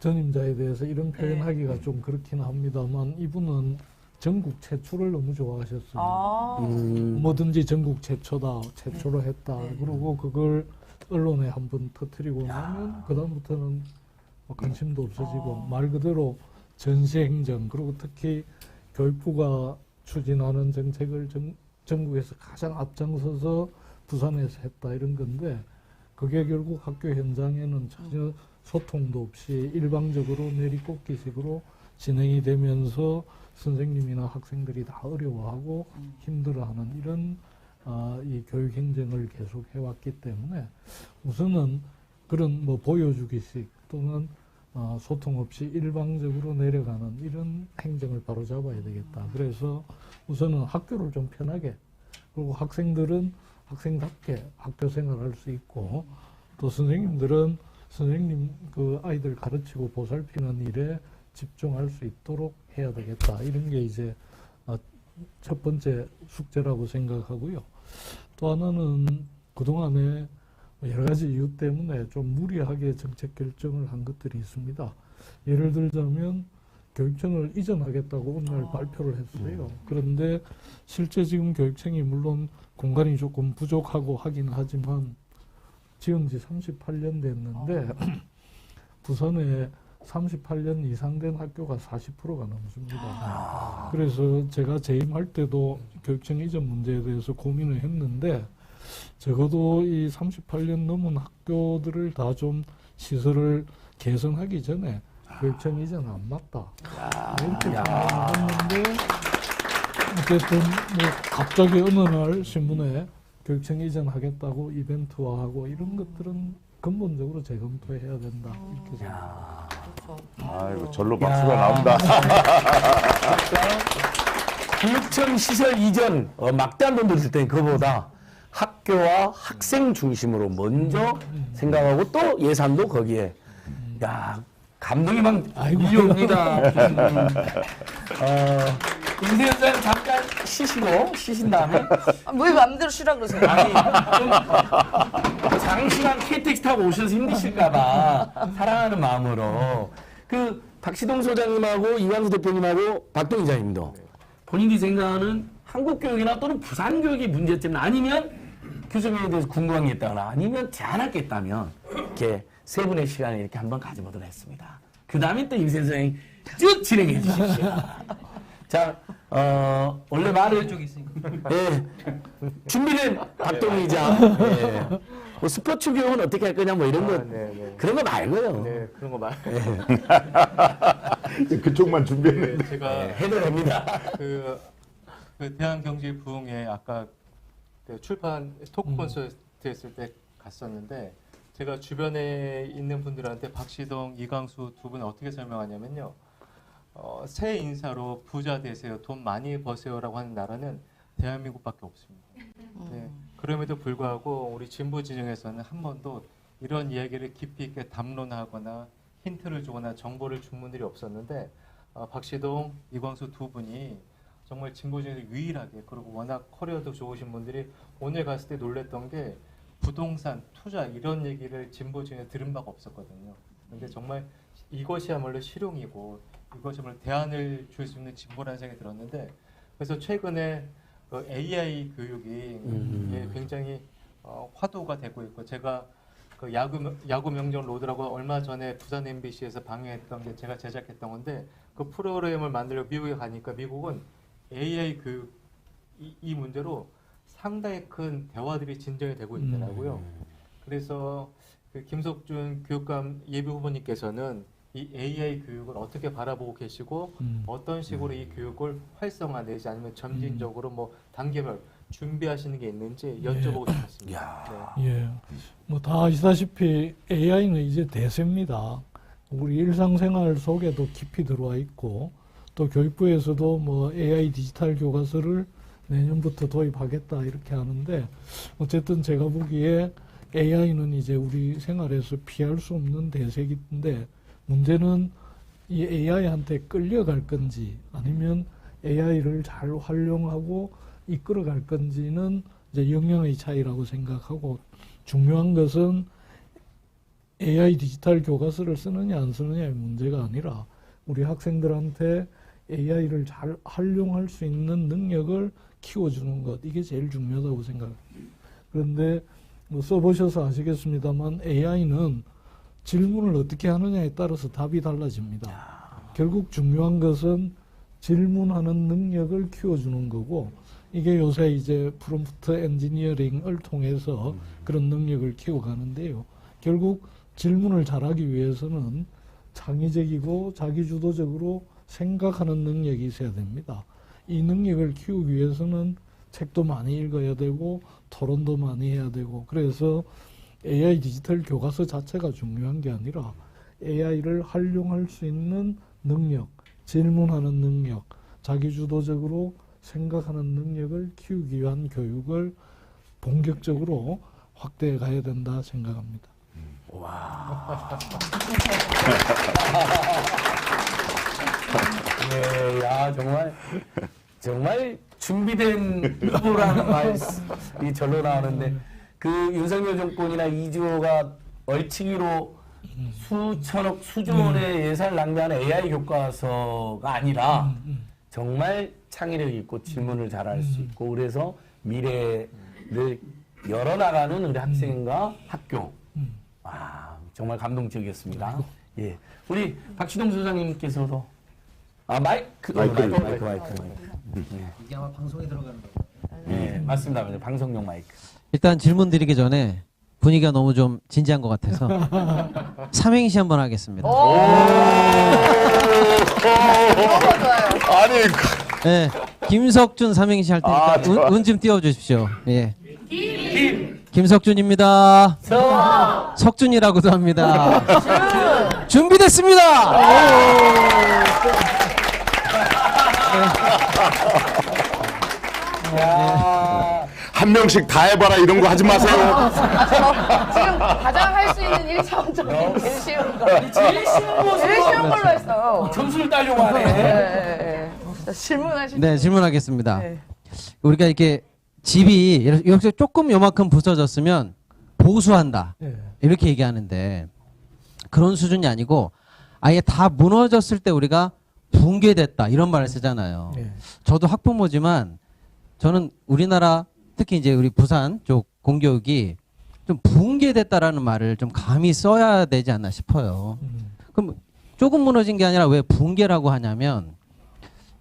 전임자에 대해서 이런 표현하기가 좀 그렇긴 합니다만 이분은 전국 최초를 너무 좋아하셨어요. 뭐든지 전국 최초다, 최초로 했다. 그리고 그걸 언론에 한번 터뜨리고 나면 그다음부터는 뭐 관심도 없어지고 말 그대로 전시행정, 그리고 특히 교육부가 추진하는 정책을 전국에서 가장 앞장서서 부산에서 했다 이런 건데 그게 결국 학교 현장에는 전혀 소통도 없이 일방적으로 내리꽂기식으로 진행이 되면서 선생님이나 학생들이 다 어려워하고 힘들어하는 이런 이 교육 행정을 계속 해왔기 때문에 우선은 그런 뭐 보여주기식 또는 소통 없이 일방적으로 내려가는 이런 행정을 바로 잡아야 되겠다. 그래서 우선은 학교를 좀 편하게 그리고 학생들은 학생답게 학교 생활할 수 있고 또 선생님들은 선생님 그 아이들 가르치고 보살피는 일에 집중할 수 있도록 해야 되겠다. 이런 게 이제 첫 번째 숙제라고 생각하고요. 또 하나는 그동안에 여러 가지 이유 때문에 좀 무리하게 정책 결정을 한 것들이 있습니다. 예를 들자면 교육청을 이전하겠다고 어느 날 발표를 했어요. 그런데 실제 지금 교육청이 물론 공간이 조금 부족하고 하긴 하지만 지은 지 38년 됐는데 부산에 38년 이상 된 학교가 40%가 넘습니다. 그래서 제가 재임할 때도 교육청 이전 문제에 대해서 고민을 했는데 적어도 이 38년 넘은 학교들을 다 좀 시설을 개선하기 전에 교육청 이전 안 맞다. 이렇게 생각했는데 어쨌든 뭐 갑자기 어느 날 신문에 교육청 이전하겠다고 이벤트화하고 이런 것들은 근본적으로 재검토해야 된다. 이렇게 생각합니다. 아이고 절로 박수가 나온다. 교육청 시설 이전 막대한 돈 들일 때 그거보다 학교와 학생 중심으로 먼저 생각하고 또 예산도 거기에 야 감동이 막 밀려옵니다. 임세 원장님 잠깐 쉬신 다음에 왜 맘대로 쉬라 그러세요? 아니 좀 장시간 KTX 타고 오셔서 힘드실까봐 사랑하는 마음으로 그 박시동 소장님하고 이광수 대표님하고 박동 이장님도 본인이 생각하는 한국 교육이나 또는 부산 교육의 문제점 아니면 교수님에 대해서 궁금한 게 있다거나 아니면 제안할 게 있다면 이렇게 세 분의 시간을 이렇게 한번 가져보도록 했습니다. 그 다음에 또 임세 선생님 쭉 진행해 주십시오. 자, 원래 말을 예, 준비된 박동희자 예. 뭐 스포츠 교육은 어떻게 할 거냐 뭐 이런 거 그런 거 말고요. 네, 그런 거 말. 그쪽만 준비했는데. 제가 해도 됩니다. 그 대한경제부흥회 아까 그 출판 토크 콘서트 했을 때 갔었는데 제가 주변에 있는 분들한테 박시동, 이광수 두 분 어떻게 설명하냐면요. 새 인사로 부자 되세요, 돈 많이 버세요라고 하는 나라는 대한민국밖에 없습니다. 네, 그럼에도 불구하고 우리 진보 진영에서는 한 번도 이런 이야기를 깊이 있게 담론하거나 힌트를 주거나 정보를 준 분들이 없었는데 박시동, 이광수 두 분이 정말 진보 진영에서 유일하게 그리고 워낙 커리어도 좋으신 분들이 오늘 갔을 때 놀랬던 게 부동산, 투자 이런 얘기를 진보 진영에 들은 바가 없었거든요. 근데 정말 이것이야말로 실용이고 이것이야말로 대안을 줄 수 있는 진보라는 생각이 들었는데 그래서 최근에 그 AI 교육이 굉장히 화두가 되고 있고 제가 그 야구 명정 로드라고 얼마 전에 부산 MBC에서 방영했던 게 제가 제작했던 건데 그 프로그램을 만들려고 미국에 가니까 미국은 AI 교육 이 문제로 상당히 큰 대화들이 진전이 되고 있더라고요. 그래서 그 김석준 교육감 예비 후보님께서는 이 AI 교육을 어떻게 바라보고 계시고 어떤 식으로 이 교육을 활성화내지 아니면 점진적으로 뭐 단계별 준비하시는 게 있는지 여쭤보고 싶습니다. 네. 예, 뭐 다 아시다시피 AI는 이제 대세입니다. 우리 일상생활 속에도 깊이 들어와 있고 또 교육부에서도 뭐 AI 디지털 교과서를 내년부터 도입하겠다 이렇게 하는데 어쨌든 제가 보기에 AI는 이제 우리 생활에서 피할 수 없는 대세인데 문제는 이 AI한테 끌려갈 건지 아니면 AI를 잘 활용하고 이끌어갈 건지는 이제 역량의 차이라고 생각하고 중요한 것은 AI 디지털 교과서를 쓰느냐 안 쓰느냐의 문제가 아니라 우리 학생들한테 AI를 잘 활용할 수 있는 능력을 키워주는 것 이게 제일 중요하다고 생각합니다. 그런데 뭐 써보셔서 아시겠습니다만 AI는 질문을 어떻게 하느냐에 따라서 답이 달라집니다. 결국 중요한 것은 질문하는 능력을 키워주는 거고 이게 요새 이제 프롬프트 엔지니어링을 통해서 그런 능력을 키워가는데요. 결국 질문을 잘하기 위해서는 창의적이고 자기주도적으로 생각하는 능력이 있어야 됩니다. 이 능력을 키우기 위해서는 책도 많이 읽어야 되고 토론도 많이 해야 되고, 그래서 AI 디지털 교과서 자체가 중요한 게 아니라 AI를 활용할 수 있는 능력, 질문하는 능력, 자기주도적으로 생각하는 능력을 키우기 위한 교육을 본격적으로 확대해 가야 된다 생각합니다. 예, 야, 정말 준비된 후보라는 말이 절로 나오는데, 그 윤석열 정권이나 이주호가 얼치기로 수천억, 수조 원의 예산을 낭비하는 AI 교과서가 아니라 정말 창의력 있고 질문을 잘할 수 있고, 그래서 미래를 열어나가는 우리 학생과 학교. 와, 정말 감동적이었습니다. 예, 우리 박시동 소장님께서도 마이크. 이게 아마 방송에 들어가는 거예요. 예, 맞습니다. 방송용 마이크. 일단 질문 드리기 전에 분위기가 너무 좀 진지한 것 같아서 삼행시 한번 하겠습니다. 너무 좋아요. 아니 네, 김석준 삼행시 할 테니까 운 좀 띄워주십시오. 예. 김석준입니다. 석준이라고도 합니다. 준비됐습니다. 한 명씩 다 해봐라 이런 거 하지 마세요. 지금 가장 할 수 있는 1차원적인 제일 쉬운 거. 제일 쉬운 걸로 했어요. 점수를 따려고 하네. 네. 질문하시죠. 네, 질문하겠습니다. 네. 우리가 이렇게 집이 이렇게 조금 요만큼 부서졌으면 보수한다. 예. 이렇게 얘기하는데 그런 수준이 아니고 아예 다 무너졌을 때 우리가 붕괴됐다 이런 말을 쓰잖아요. 예. 저도 학부모지만 저는 우리나라 특히 이제 우리 부산 쪽 공교육이 좀 붕괴됐다라는 말을 좀 감히 써야 되지 않나 싶어요. 그럼 조금 무너진 게 아니라 왜 붕괴라고 하냐면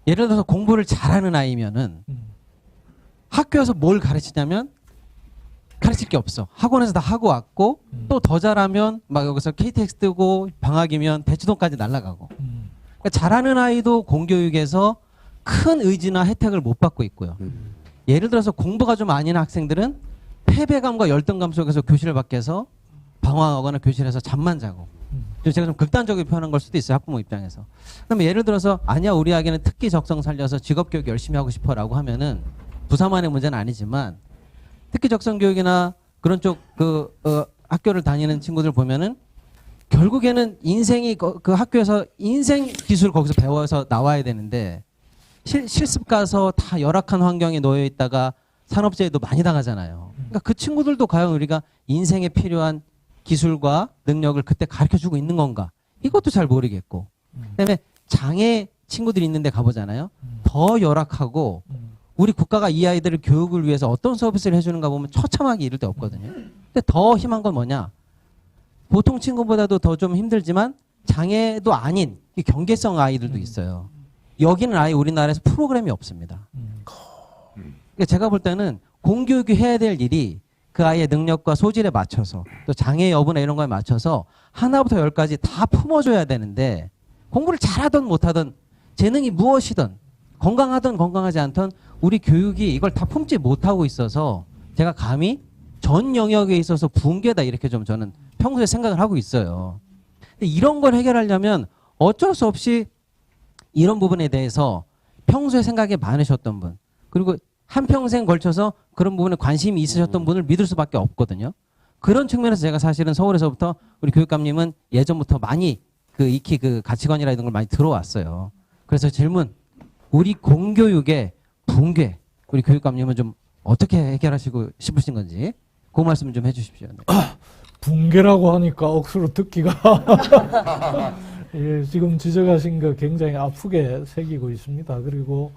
예를 들어서 공부를 잘하는 아이면은 학교에서 뭘 가르치냐면 가르칠 게 없어. 학원에서 다 하고 왔고 또 더 잘하면 막 여기서 KTX 뜨고 방학이면 대치동까지 날아가고. 그러니까 잘하는 아이도 공교육에서 큰 의지나 혜택을 못 받고 있고요. 예를 들어서 공부가 좀 아닌 학생들은 패배감과 열등감 속에서 교실 밖에서 방황하거나 교실에서 잠만 자고. 제가 좀 극단적으로 표현한 걸 수도 있어요. 학부모 입장에서. 그러면 예를 들어서 아니야 우리 아기는 특기 적성 살려서 직업교육 열심히 하고 싶어라고 하면은 부사만의 문제는 아니지만 특기 적성 교육이나 그런 쪽 학교를 다니는 친구들 보면은 결국에는 인생이 그 학교에서 인생 기술 거기서 배워서 나와야 되는데 실습 가서 다 열악한 환경에 놓여 있다가 산업재해도 많이 당하잖아요. 그러니까 그 친구들도 과연 우리가 인생에 필요한 기술과 능력을 그때 가르쳐주고 있는 건가? 이것도 잘 모르겠고. 그다음에 장애 친구들이 있는데 가보잖아요. 더 열악하고 우리 국가가 이 아이들을 교육을 위해서 어떤 서비스를 해주는가 보면 처참하게 이를 데 없거든요. 근데 더 심한 건 뭐냐? 보통 친구보다도 더 좀 힘들지만 장애도 아닌 경계성 아이들도 있어요. 여기는 아예 우리나라에서 프로그램이 없습니다. 그러니까 제가 볼 때는 공교육이 해야 될 일이 그 아이의 능력과 소질에 맞춰서 또 장애 여부나 이런 거에 맞춰서 하나부터 열까지 다 품어줘야 되는데 공부를 잘하든 못하든 재능이 무엇이든 건강하든 건강하지 않든 우리 교육이 이걸 다 품지 못하고 있어서 제가 감히 전 영역에 있어서 붕괴다 이렇게 좀 저는 평소에 생각을 하고 있어요. 근데 이런 걸 해결하려면 어쩔 수 없이 이런 부분에 대해서 평소에 생각이 많으셨던 분 그리고 한평생 걸쳐서 그런 부분에 관심이 있으셨던 분을 믿을 수밖에 없거든요. 그런 측면에서 제가 사실은 서울에서부터 우리 교육감님은 예전부터 많이 익히 가치관이라 이런 걸 많이 들어왔어요. 그래서 질문, 우리 공교육의 붕괴, 우리 교육감님은 좀 어떻게 해결하시고 싶으신 건지 그 말씀 좀 해주십시오. 네. 붕괴라고 하니까 억수로 듣기가 예, 지금 지적하신 거 굉장히 아프게 새기고 있습니다. 그리고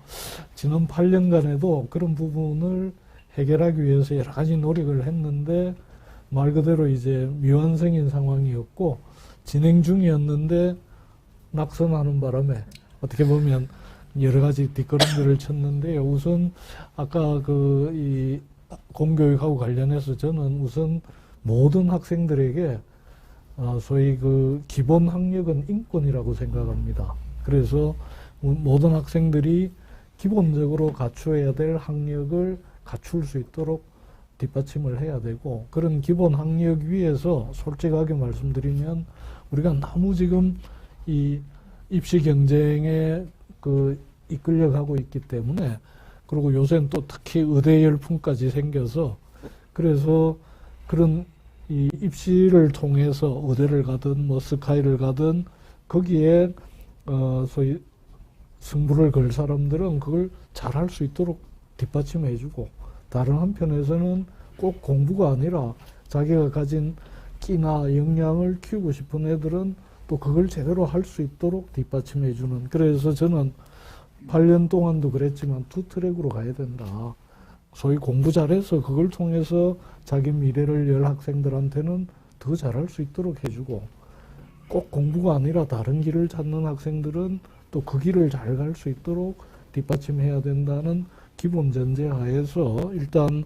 지난 8년간에도 그런 부분을 해결하기 위해서 여러 가지 노력을 했는데 말 그대로 이제 미완성인 상황이었고 진행 중이었는데 낙선하는 바람에 어떻게 보면 여러 가지 뒷걸음질을 쳤는데요. 우선 아까 이 공교육하고 관련해서 저는 우선 모든 학생들에게 소위 기본 학력은 인권이라고 생각합니다. 그래서 모든 학생들이 기본적으로 갖추어야 될 학력을 갖출 수 있도록 뒷받침을 해야 되고, 그런 기본 학력 위에서 솔직하게 말씀드리면 우리가 너무 지금 이 입시 경쟁에 이끌려가고 있기 때문에, 그리고 요새는 또 특히 의대 열풍까지 생겨서, 그래서 그런 이 입시를 통해서 의대를 가든 뭐 스카이를 가든 거기에 소위 승부를 걸 사람들은 그걸 잘할 수 있도록 뒷받침해주고, 다른 한편에서는 꼭 공부가 아니라 자기가 가진 끼나 역량을 키우고 싶은 애들은 또 그걸 제대로 할 수 있도록 뒷받침해주는, 그래서 저는 8년 동안도 그랬지만 두 트랙으로 가야 된다. 소위 공부 잘해서 그걸 통해서 자기 미래를 열 학생들한테는 더 잘할 수 있도록 해주고, 꼭 공부가 아니라 다른 길을 찾는 학생들은 또 그 길을 잘 갈 수 있도록 뒷받침해야 된다는 기본 전제 하에서, 일단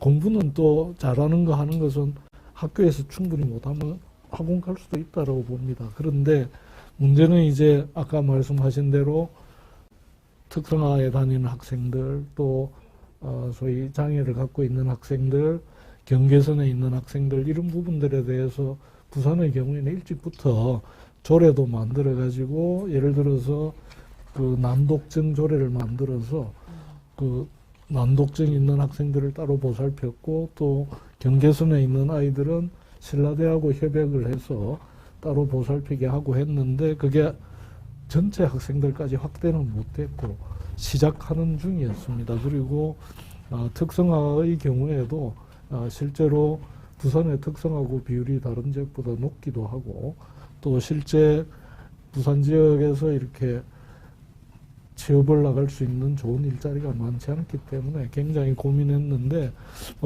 공부는 또 잘하는 거 하는 것은 학교에서 충분히 못하면 학원 갈 수도 있다고 봅니다. 그런데 문제는 이제 아까 말씀하신 대로 특성화에 다니는 학생들, 또 소위 장애를 갖고 있는 학생들, 경계선에 있는 학생들, 이런 부분들에 대해서 부산의 경우에는 일찍부터 조례도 만들어 가지고, 예를 들어서 난독증 조례를 만들어서 난독증 있는 학생들을 따로 보살폈고, 또 경계선에 있는 아이들은 신라대하고 협약을 해서 따로 보살피게 하고 했는데, 그게 전체 학생들까지 확대는 못됐고 시작하는 중이었습니다. 그리고 특성화의 경우에도 실제로 부산의 특성화고 비율이 다른 지역보다 높기도 하고, 또 실제 부산 지역에서 이렇게 취업을 나갈 수 있는 좋은 일자리가 많지 않기 때문에 굉장히 고민했는데,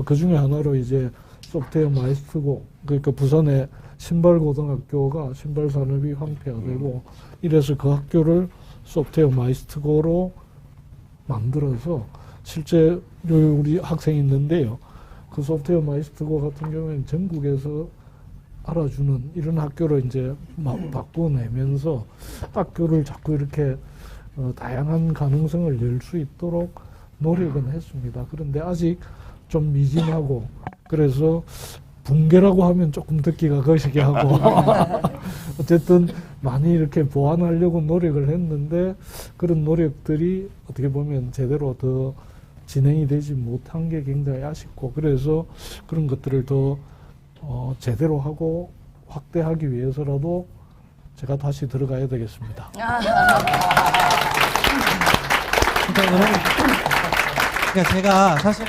그 중에 하나로 이제 소프트웨어 마이스트고, 그러니까 부산의 신발고등학교가 신발산업이 황폐화되고 이래서 그 학교를 소프트웨어 마이스트고로 만들어서, 실제 우리 학생이 있는데요, 그 소프트웨어 마이스트고 같은 경우에는 전국에서 알아주는 이런 학교를 이제 바꿔내면서 학교를 자꾸 이렇게 다양한 가능성을 열 수 있도록 노력은 했습니다. 그런데 아직 좀 미진하고, 그래서 붕괴라고 하면 조금 듣기가 거시기 하고 어쨌든 많이 이렇게 보완하려고 노력을 했는데, 그런 노력들이 어떻게 보면 제대로 더 진행이 되지 못한 게 굉장히 아쉽고, 그래서 그런 것들을 더 제대로 하고 확대하기 위해서라도 제가 다시 들어가야 되겠습니다. 그러니까 제가 사실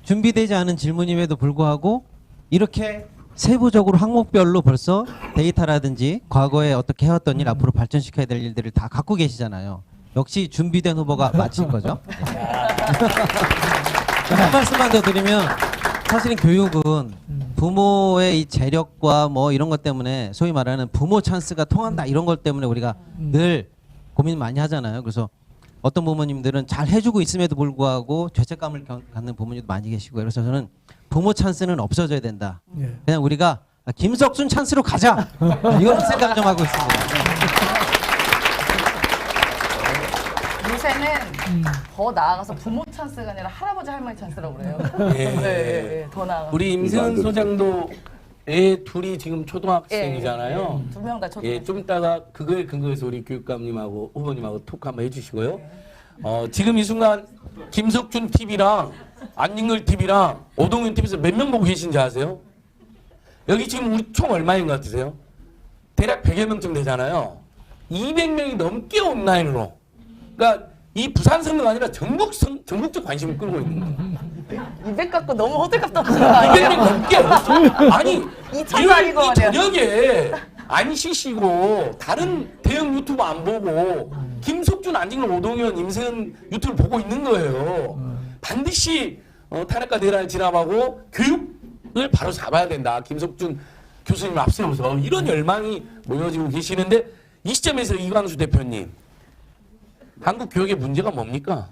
준비되지 않은 질문임에도 불구하고 이렇게 세부적으로 항목별로 벌써 데이터라든지 과거에 어떻게 해왔던 일, 앞으로 발전시켜야 될 일들을 다 갖고 계시잖아요. 역시 준비된 후보가 맞힌 거죠. 한 말씀만 더 드리면, 사실은 교육은 부모의 이 재력과 뭐 이런 것 때문에 소위 말하는 부모 찬스가 통한다, 이런 것 때문에 우리가 늘 고민 많이 하잖아요. 그래서 어떤 부모님들은 잘 해주고 있음에도 불구하고 죄책감을 갖는 부모님도 많이 계시고, 그래서 저는 부모 찬스는 없어져야 된다. 그냥 우리가 김석순 찬스로 가자, 이런 생각을 좀 하고 있습니다. 요새는 더 나아가서 부모 찬스가 아니라 할아버지 할머니 찬스라고 그래요. 더 나아가. 우리 임세은 소장도 애 둘이 지금 초등학생이잖아요. 두 명 다 초등학생. 예, 좀 이따가 그거에 근거해서 우리 교육감님하고 후보님하고 토크 한번 해주시고요. 지금 이 순간 김석준 TV랑 안진걸 TV랑 오동윤 TV에서 몇 명 보고 계신지 아세요? 여기 지금 우리 총 얼마인 것 같으세요? 대략 100여 명쯤 되잖아요. 200명이 넘게 온라인으로. 그러니까 이 부산 선거가 아니라 전국적 관심을 끌고 있는 거예요. 200 갖고 너무 호들갑 떨어지는 거 아니에요? 200명 넘게 아니 이 저녁에 안 쉬시고 다른 대형 유튜브 안 보고 김석준, 안진걸, 오동현, 임세은 유튜브를 보고 있는 거예요. 반드시 탄핵과 대란을 진압하고 교육을 바로 잡아야 된다. 김석준 교수님 앞세워서 이런 열망이 모여지고 계시는데, 이 시점에서 이광수 대표님, 한국 교육의 문제가 뭡니까?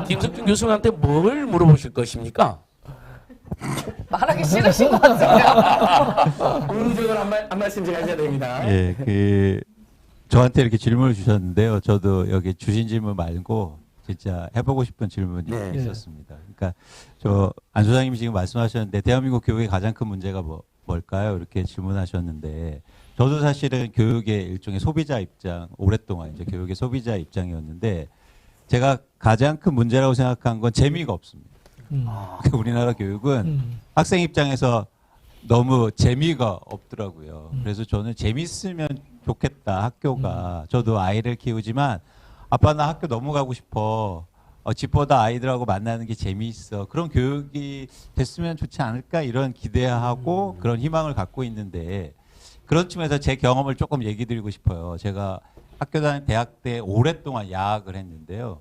김석준 교수님한테 뭘 물어보실 것입니까? 말하기 싫으신 것 같아요. 문제를 한 말씀씩 하셔야 됩니다. 예, 저한테 이렇게 질문을 주셨는데요. 저도 여기 주신 질문 말고 진짜 해보고 싶은 질문이 네. 있었습니다. 그러니까 안 소장님이 지금 말씀하셨는데 대한민국 교육의 가장 큰 문제가 뭘까요? 이렇게 질문하셨는데 저도 사실은 교육의 일종의 소비자 입장, 오랫동안 이제 교육의 소비자 입장이었는데 제가 가장 큰 문제라고 생각한 건 재미가 없습니다. 우리나라 교육은 학생 입장에서 너무 재미가 없더라고요. 그래서 저는 재밌으면 좋겠다, 학교가. 저도 아이를 키우지만 아빠 나 학교 너무 가고 싶어. 집보다 아이들하고 만나는 게 재미있어. 그런 교육이 됐으면 좋지 않을까 이런 기대하고 그런 희망을 갖고 있는데 그런 측면에서 제 경험을 조금 얘기 드리고 싶어요. 제가 학교 다닐 대학 때 오랫동안 야학을 했는데요.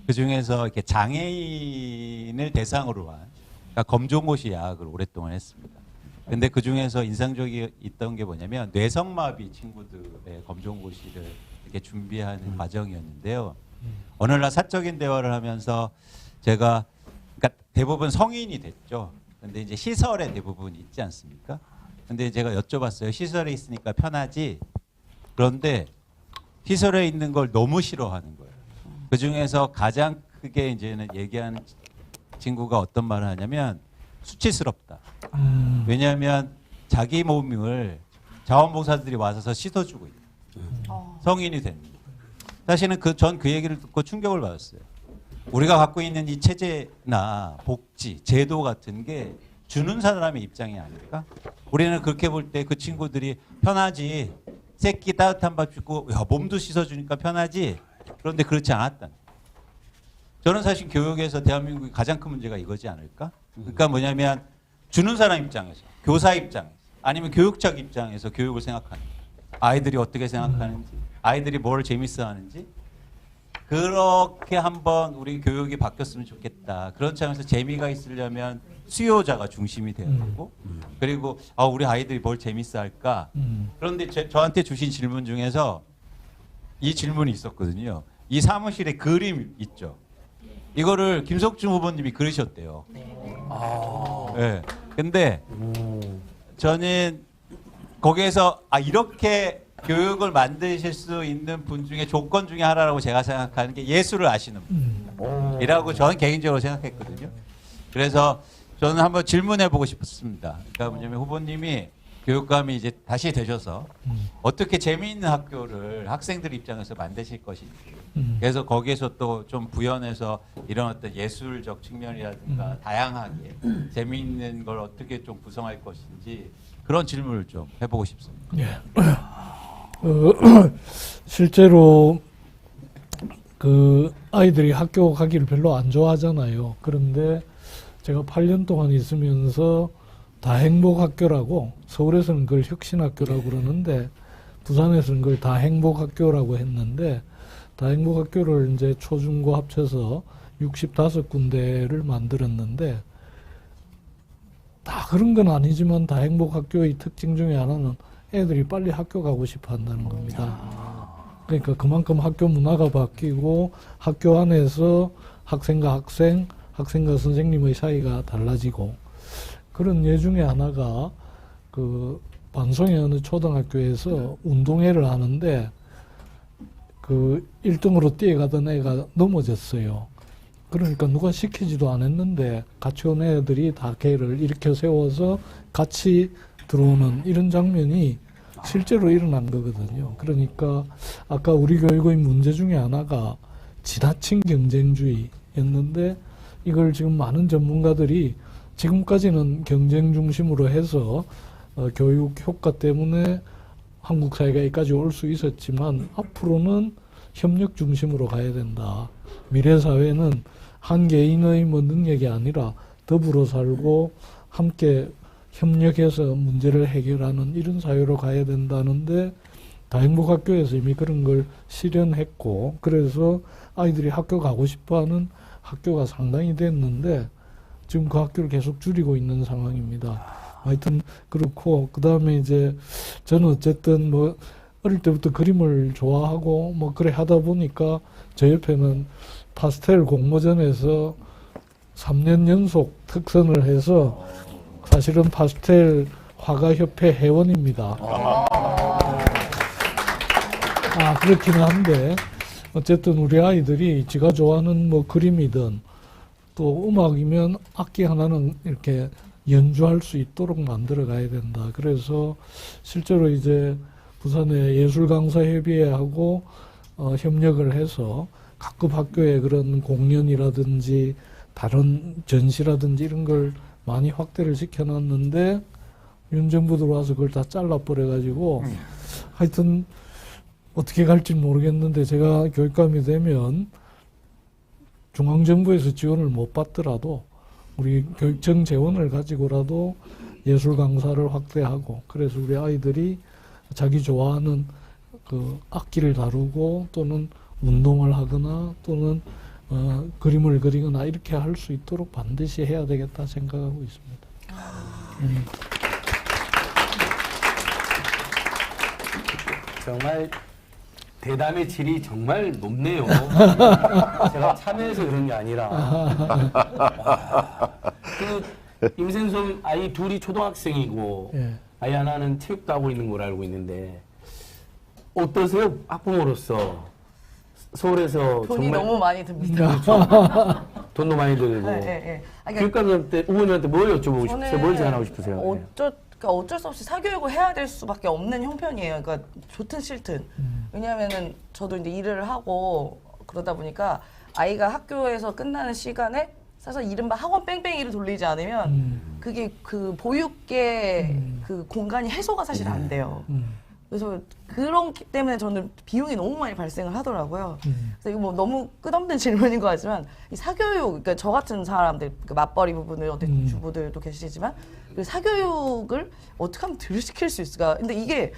그 중에서 이렇게 장애인을 대상으로 한 그러니까 검정고시 야학을 오랫동안 했습니다. 근데 그 중에서 인상적이 있던 게 뭐냐면 뇌성마비 친구들의 검정고시를 이렇게 준비하는 과정이었는데요. 어느 날 사적인 대화를 하면서 제가 그러니까 대부분 성인이 됐죠. 근데 이제 시설에 대부분 있지 않습니까? 근데 제가 여쭤봤어요. 시설에 있으니까 편하지? 그런데 시설에 있는 걸 너무 싫어하는 거예요. 그 중에서 가장 크게 이제는 얘기하는 친구가 어떤 말을 하냐면 수치스럽다. 왜냐하면 자기 몸을 자원봉사자들이 와서 씻어주고 있다. 성인이 됐는데. 사실은 전 그 얘기를 듣고 충격을 받았어요. 우리가 갖고 있는 이 체제나 복지, 제도 같은 게 주는 사람의 입장이 아닐까? 우리는 그렇게 볼 때 그 친구들이 편하지. 새끼 따뜻한 밥 주고 야, 몸도 씻어주니까 편하지. 그런데 그렇지 않았다. 저는 사실 교육에서 대한민국의 가장 큰 문제가 이거지 않을까? 그러니까 뭐냐면 주는 사람 입장에서, 교사 입장에서, 아니면 교육적 입장에서 교육을 생각하는 거예요. 아이들이 어떻게 생각하는지, 아이들이 뭘 재밌어 하는지. 그렇게 한번 우리 교육이 바뀌었으면 좋겠다. 그런 차원에서 재미가 있으려면 수요자가 중심이 돼야 되고 그리고 우리 아이들이 뭘 재밌어 할까. 그런데 저한테 주신 질문 중에서 이 질문이 있었거든요. 이 사무실에 그림 있죠. 이거를 김석준 후보님이 그리셨대요. 네. 근데 저는 거기에서 이렇게 교육을 만드실 수 있는 분 중에 조건 중에 하나라고 제가 생각하는 게 예술을 아시는 분이라고 저는 개인적으로 생각했거든요. 그래서 저는 한번 질문해보고 싶습니다. 그러니까 뭐냐면 후보님이 교육감이 이제 다시 되셔서 어떻게 재미있는 학교를 학생들 입장에서 만드실 것인지 그래서 거기에서 또 좀 부연해서 이런 어떤 예술적 측면이라든가 다양하게 재미있는 걸 어떻게 좀 구성할 것인지 그런 질문을 좀 해보고 싶습니다. 예. 실제로 그 아이들이 학교 가기를 별로 안 좋아하잖아요. 그런데 제가 8년 동안 있으면서 다행복학교라고, 서울에서는 그걸 혁신학교라고 그러는데 부산에서는 그걸 다행복학교라고 했는데, 다행복학교를 이제 초중고 합쳐서 65군데를 만들었는데, 다 그런 건 아니지만 다행복학교의 특징 중에 하나는 애들이 빨리 학교 가고 싶어 한다는 겁니다. 그러니까 그만큼 학교 문화가 바뀌고 학교 안에서 학생과 학생, 학생과 선생님의 사이가 달라지고, 그런 예 중에 하나가 그 반송의 어느 초등학교에서 운동회를 하는데 그 1등으로 뛰어가던 애가 넘어졌어요. 그러니까 누가 시키지도 않았는데 같이 온 애들이 다 걔를 일으켜 세워서 같이 들어오는 이런 장면이 실제로 일어난 거거든요. 그러니까 아까 우리 교육의 문제 중에 하나가 지나친 경쟁주의였는데, 이걸 지금 많은 전문가들이 지금까지는 경쟁 중심으로 해서 교육 효과 때문에 한국 사회가 여기까지 올 수 있었지만 앞으로는 협력 중심으로 가야 된다. 미래 사회는 한 개인의 뭐 능력이 아니라 더불어 살고 함께 협력해서 문제를 해결하는 이런 사회로 가야 된다는데, 다행복학교에서 이미 그런 걸 실현했고, 그래서 아이들이 학교 가고 싶어하는 학교가 상당히 됐는데 지금 그 학교를 계속 줄이고 있는 상황입니다. 하여튼 그렇고, 그 다음에 이제 저는 어쨌든 뭐 어릴 때부터 그림을 좋아하고 뭐 그래 하다 보니까 저 옆에는 파스텔 공모전에서 3년 연속 특선을 해서 사실은 파스텔 화가협회 회원입니다. 그렇기는 한데 어쨌든 우리 아이들이 지가 좋아하는 뭐 그림이든 또 음악이면 악기 하나는 이렇게 연주할 수 있도록 만들어 가야 된다. 그래서 실제로 이제 부산의 예술강사협의회하고 협력을 해서 각급 학교에 그런 공연이라든지 다른 전시라든지 이런 걸 많이 확대를 시켜놨는데 윤 정부 들어와서 그걸 다 잘라버려가지고 하여튼 어떻게 갈지 모르겠는데 제가 교육감이 되면 중앙정부에서 지원을 못 받더라도 우리 교육청 재원을 가지고라도 예술 강사를 확대하고 그래서 우리 아이들이 자기 좋아하는 그 악기를 다루고 또는 운동을 하거나 또는 그림을 그리거나 이렇게 할 수 있도록 반드시 해야 되겠다 생각하고 있습니다. 정말 대담의 질이 정말 높네요. 제가 참여해서 그런 게 아니라. 그 임생솜 아이 둘이 초등학생이고 예. 아이 하나는 체육도 하고 있는 걸 알고 있는데 어떠세요? 학부모로서 서울에서 돈이 정말 너무 많이 듭니다. 돈도 많이 들고 그러니까 교육감한테 우원님한테 뭘 여쭤보고 싶으세요? 뭘 제안하고 싶으세요? 그러니까 어쩔 수 없이 사교육을 해야 될 수밖에 없는 형편이에요. 그러니까 좋든 싫든. 왜냐하면은 저도 이제 일을 하고 그러다 보니까 아이가 학교에서 끝나는 시간에 사실 이른바 학원 뺑뺑이를 돌리지 않으면 그게 그 보육계 그 공간이 해소가 사실 안 돼요. 그래서 그렇기 때문에 저는 비용이 너무 많이 발생을 하더라고요. 그래서 이거 뭐 너무 끝없는 질문인 것 같지만 이 사교육, 그러니까 저 같은 사람들, 그 맞벌이 부분을 어떤 주부들도 계시지만 그 사교육을 어떻게 하면 덜 시킬 수 있을까? 근데 이게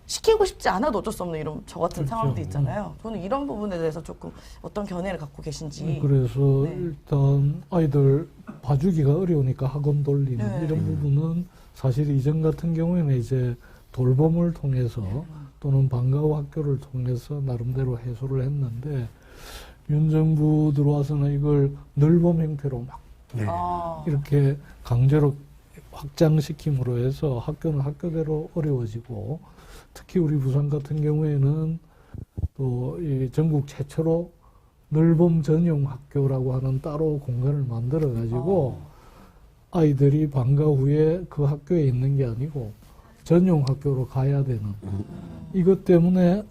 시키고 싶지 않아도 어쩔 수 없는 이런 저 같은 그렇죠. 상황도 있잖아요. 저는 이런 부분에 대해서 조금 어떤 견해를 갖고 계신지. 그래서 네. 일단 아이들 봐주기가 어려우니까 학원 돌리는 네. 이런 부분은 사실 이전 같은 경우에는 이제 돌봄을 통해서 또는 방과후 학교를 통해서 나름대로 해소를 했는데 윤 정부 들어와서는 이걸 늘봄 형태로 막 이렇게 강제로 확장시킴으로 해서 학교는 학교대로 어려워지고 특히 우리 부산 같은 경우에는 또 이 전국 최초로 늘봄 전용 학교라고 하는 따로 공간을 만들어 가지고 아이들이 방과 후에 그 학교에 있는 게 아니고 전용 학교로 가야 되는 이것 때문에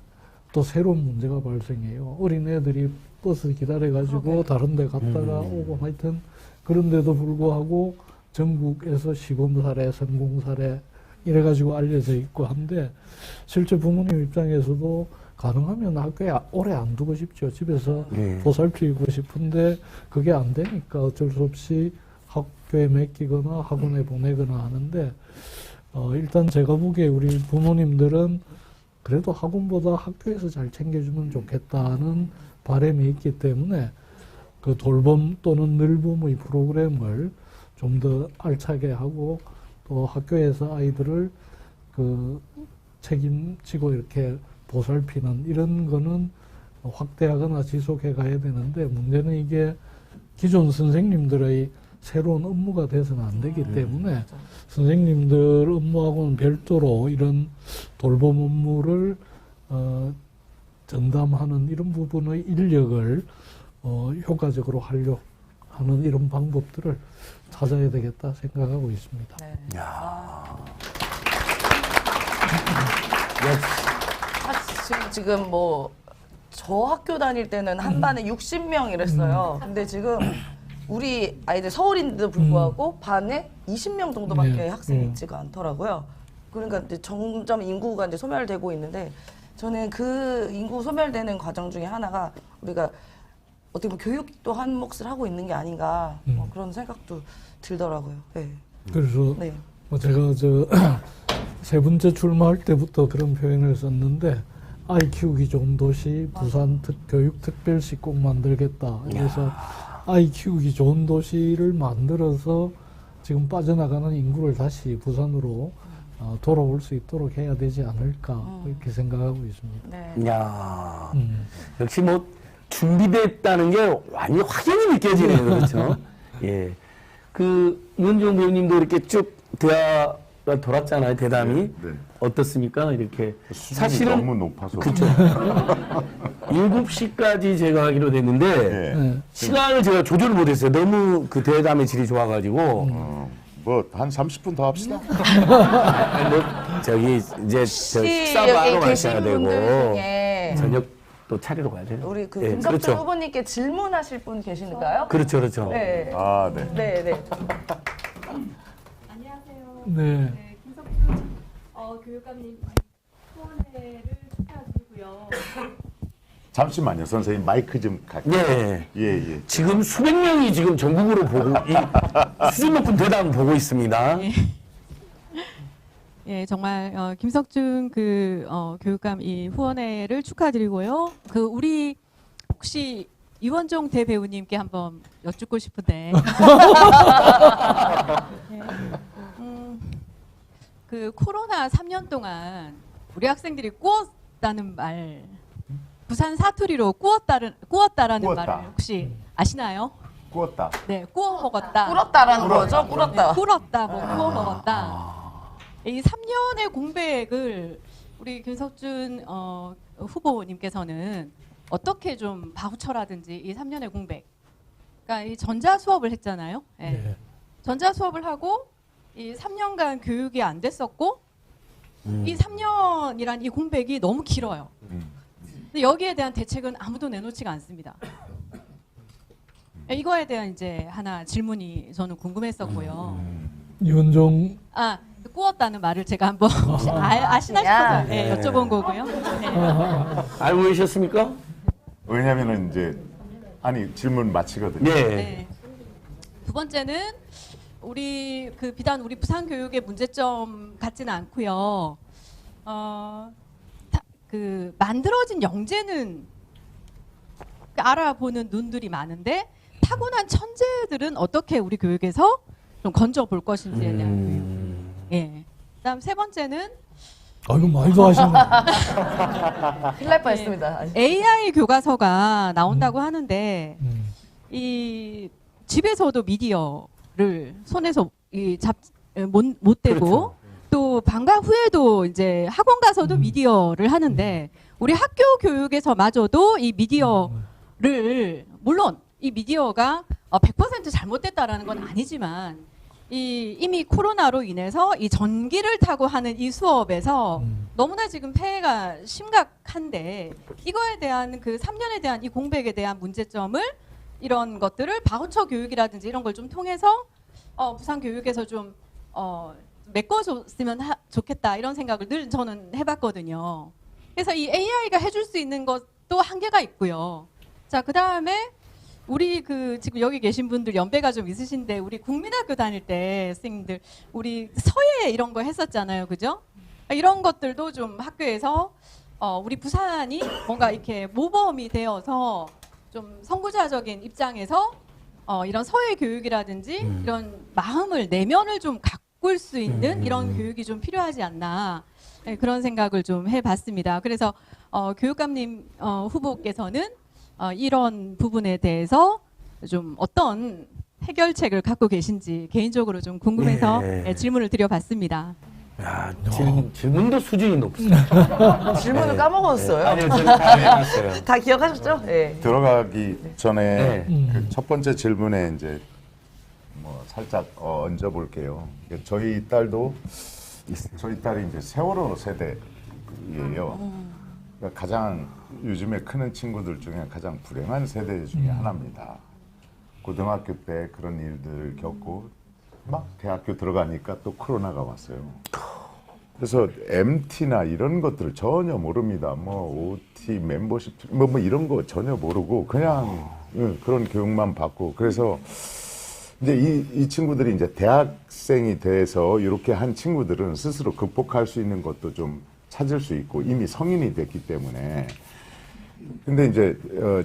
또 새로운 문제가 발생해요. 어린 애들이 버스 기다려 가지고 다른 데 갔다가 오고 하여튼 그런데도 불구하고 전국에서 시범 사례, 성공 사례 이래 가지고 알려져 있고 한데 실제 부모님 입장에서도 가능하면 학교에 오래 안 두고 싶죠. 집에서 보살피고 싶은데 그게 안 되니까 어쩔 수 없이 학교에 맡기거나 학원에 보내거나 하는데 일단 제가 보기에 우리 부모님들은 그래도 학원보다 학교에서 잘 챙겨주면 좋겠다는 바람이 있기 때문에 그 돌봄 또는 늘봄의 프로그램을 좀 더 알차게 하고 또 학교에서 아이들을 그 책임지고 이렇게 보살피는 이런 거는 확대하거나 지속해 가야 되는데 문제는 이게 기존 선생님들의 새로운 업무가 돼서는 안 되기 때문에 선생님들 업무하고는 별도로 이런 돌봄 업무를 전담하는 이런 부분의 인력을 효과적으로 하려 하는 이런 방법들을 찾아야 되겠다 생각하고 있습니다. 네. 지금 뭐 저 학교 다닐 때는 한 반에 60명 이랬어요. 근데 지금 우리 아이들 서울인데도 불구하고 반에 20명 정도밖에 네. 학생이 있지가 않더라고요. 그러니까 이제 점점 인구가 이제 소멸되고 있는데 저는 그 인구 소멸되는 과정 중에 하나가 우리가 어떻게 보면 교육도 한 몫을 하고 있는 게 아닌가 뭐 그런 생각도 들더라고요. 네. 그래서 네. 뭐 제가 세 번째 출마할 때부터 그런 표현을 썼는데 아이 키우기 좋은 도시 부산 교육특별시 꼭 만들겠다. 그래서 아이 키우기 좋은 도시를 만들어서 지금 빠져나가는 인구를 다시 부산으로 돌아올 수 있도록 해야 되지 않을까 이렇게 생각하고 있습니다. 네. 야 역시 뭐 준비됐다는 게 완전 확연히 느껴지네요. 그렇죠? 예. 그 이은정 배우님도 이렇게 쭉 대화가 돌았잖아요. 대담이. 네. 어떻습니까? 이렇게. 수준이 사실은 너무 높아서. 그렇죠. 7시까지 제가 하기로 됐는데 네. 시간을 제가 조절을 못했어요. 너무 그 대담의 질이 좋아가지고 뭐 한 30분 더 합시다. 뭐 저기 이제 저 식사도 하러 여기 계신 가셔야 되고 분들 중에 저녁도 차리러 가야 돼요. 우리 그 예, 김석준 그렇죠. 후보님께 질문하실 분 계신가요? 그렇죠, 그렇죠. 네. 아, 네. 네, 네. 안녕하세요. 네. 김석준 교육감님 후원회를 축하드리고요. 잠시만요, 선생님. 마이크 좀 갈게요. 네. 예, 예. 지금 수백 명이 지금 전국으로 보고 이 수준 높은 대담 보고 있습니다. 예, 정말 김석준 교육감 이 후원회를 축하드리고요. 그 우리 혹시 이원종 대배우님께 한번 여쭙고 싶은데 예, 그 코로나 3년 동안 우리 학생들이 꾸었다는 말, 부산 사투리로 꾸었다라는 꾸었다. 말을 혹시 아시나요? 구웠다. 네, 꾸어 먹었다. 꿀었다라는 거죠? 꿀었다. 꿀었다, 뭐 구워 먹었다. 이 3년의 공백을 우리 김석준 후보님께서는 어떻게 좀 바우처라든지 이 3년의 공백, 그러니까 이 전자 수업을 했잖아요. 네. 네. 전자 수업을 하고 이 3년간 교육이 안 됐었고 이 3년이란 이 공백이 너무 길어요. 근데 여기에 대한 대책은 아무도 내놓지가 않습니다. 이거에 대한 이제 하나 질문이 저는 궁금했었고요. 이원종 아, 꾸었다는 말을 제가 한번 혹시 아시나 싶어서 네, 여쭤본 거고요. 네. 알고 계셨습니까? 왜냐면은 이제, 아니, 질문 마치거든요. 네. 네. 두 번째는 우리 그 비단 우리 부산 교육의 문제점 같지는 않고요. 그 만들어진 영재는 알아보는 눈들이 많은데 타고난 천재들은 어떻게 우리 교육에서 좀 건져 볼 것인지에 대한 교육. 예. 그다음 세 번째는 아이고 말도 하시네. 큰일 날 뻔했습니다. AI 교과서가 나온다고 하는데 이 집에서도 미디어를 손에서 못 대고 그렇죠. 또 방과 후에도 이제 학원 가서도 미디어를 하는데 우리 학교 교육에서마저도 이 미디어를 물론 이 미디어가 100% 잘못됐다라는 건 아니지만 이미 코로나로 인해서 이 전기를 타고 하는 이 수업에서 너무나 지금 폐해가 심각한데 이거에 대한 그 3년에 대한 이 공백에 대한 문제점을 이런 것들을 바우처 교육이라든지 이런 걸 좀 통해서 부산 교육에서 좀 메꿔줬으면 좋겠다 이런 생각을 늘 저는 해봤거든요. 그래서 이 AI가 해줄 수 있는 것도 한계가 있고요. 자, 그 다음에 우리 그 지금 여기 계신 분들 연배가 좀 있으신데 우리 국민학교 다닐 때 선생님들 우리 서예 이런 거 했었잖아요, 그죠? 이런 것들도 좀 학교에서 우리 부산이 뭔가 이렇게 모범이 되어서 좀 선구자적인 입장에서 이런 서예 교육이라든지 이런 마음을 내면을 좀 가꿀 수 있는 이런 교육이 좀 필요하지 않나 네, 그런 생각을 좀 해봤습니다. 그래서 교육감님 후보께서는 이런 부분에 대해서 좀 어떤 해결책을 갖고 계신지 개인적으로 좀 궁금해서 네, 질문을 드려봤습니다. 야, 질문도 수준이 높습니다. 질문을 까먹었어요. 아니요, 저는 다 해놨어요. 다 기억하셨죠? 네. 들어가기 전에 네. 그 첫 번째 질문에 이제 뭐 살짝 얹어 볼게요. 저희 딸이 이제 세월호 세대예요. 그러니까 가장 요즘에 크는 친구들 중에 가장 불행한 세대 중에 하나입니다. 고등학교 때 그런 일들 겪고 막 대학교 들어가니까 또 코로나가 왔어요. 그래서 MT나 이런 것들을 전혀 모릅니다. 뭐 OT, 멤버십, 뭐 이런 거 전혀 모르고 그냥 그런 교육만 받고 그래서 이제 이 친구들이 이제 대학생이 돼서 이렇게 한 친구들은 스스로 극복할 수 있는 것도 좀 찾을 수 있고 이미 성인이 됐기 때문에 근데 이제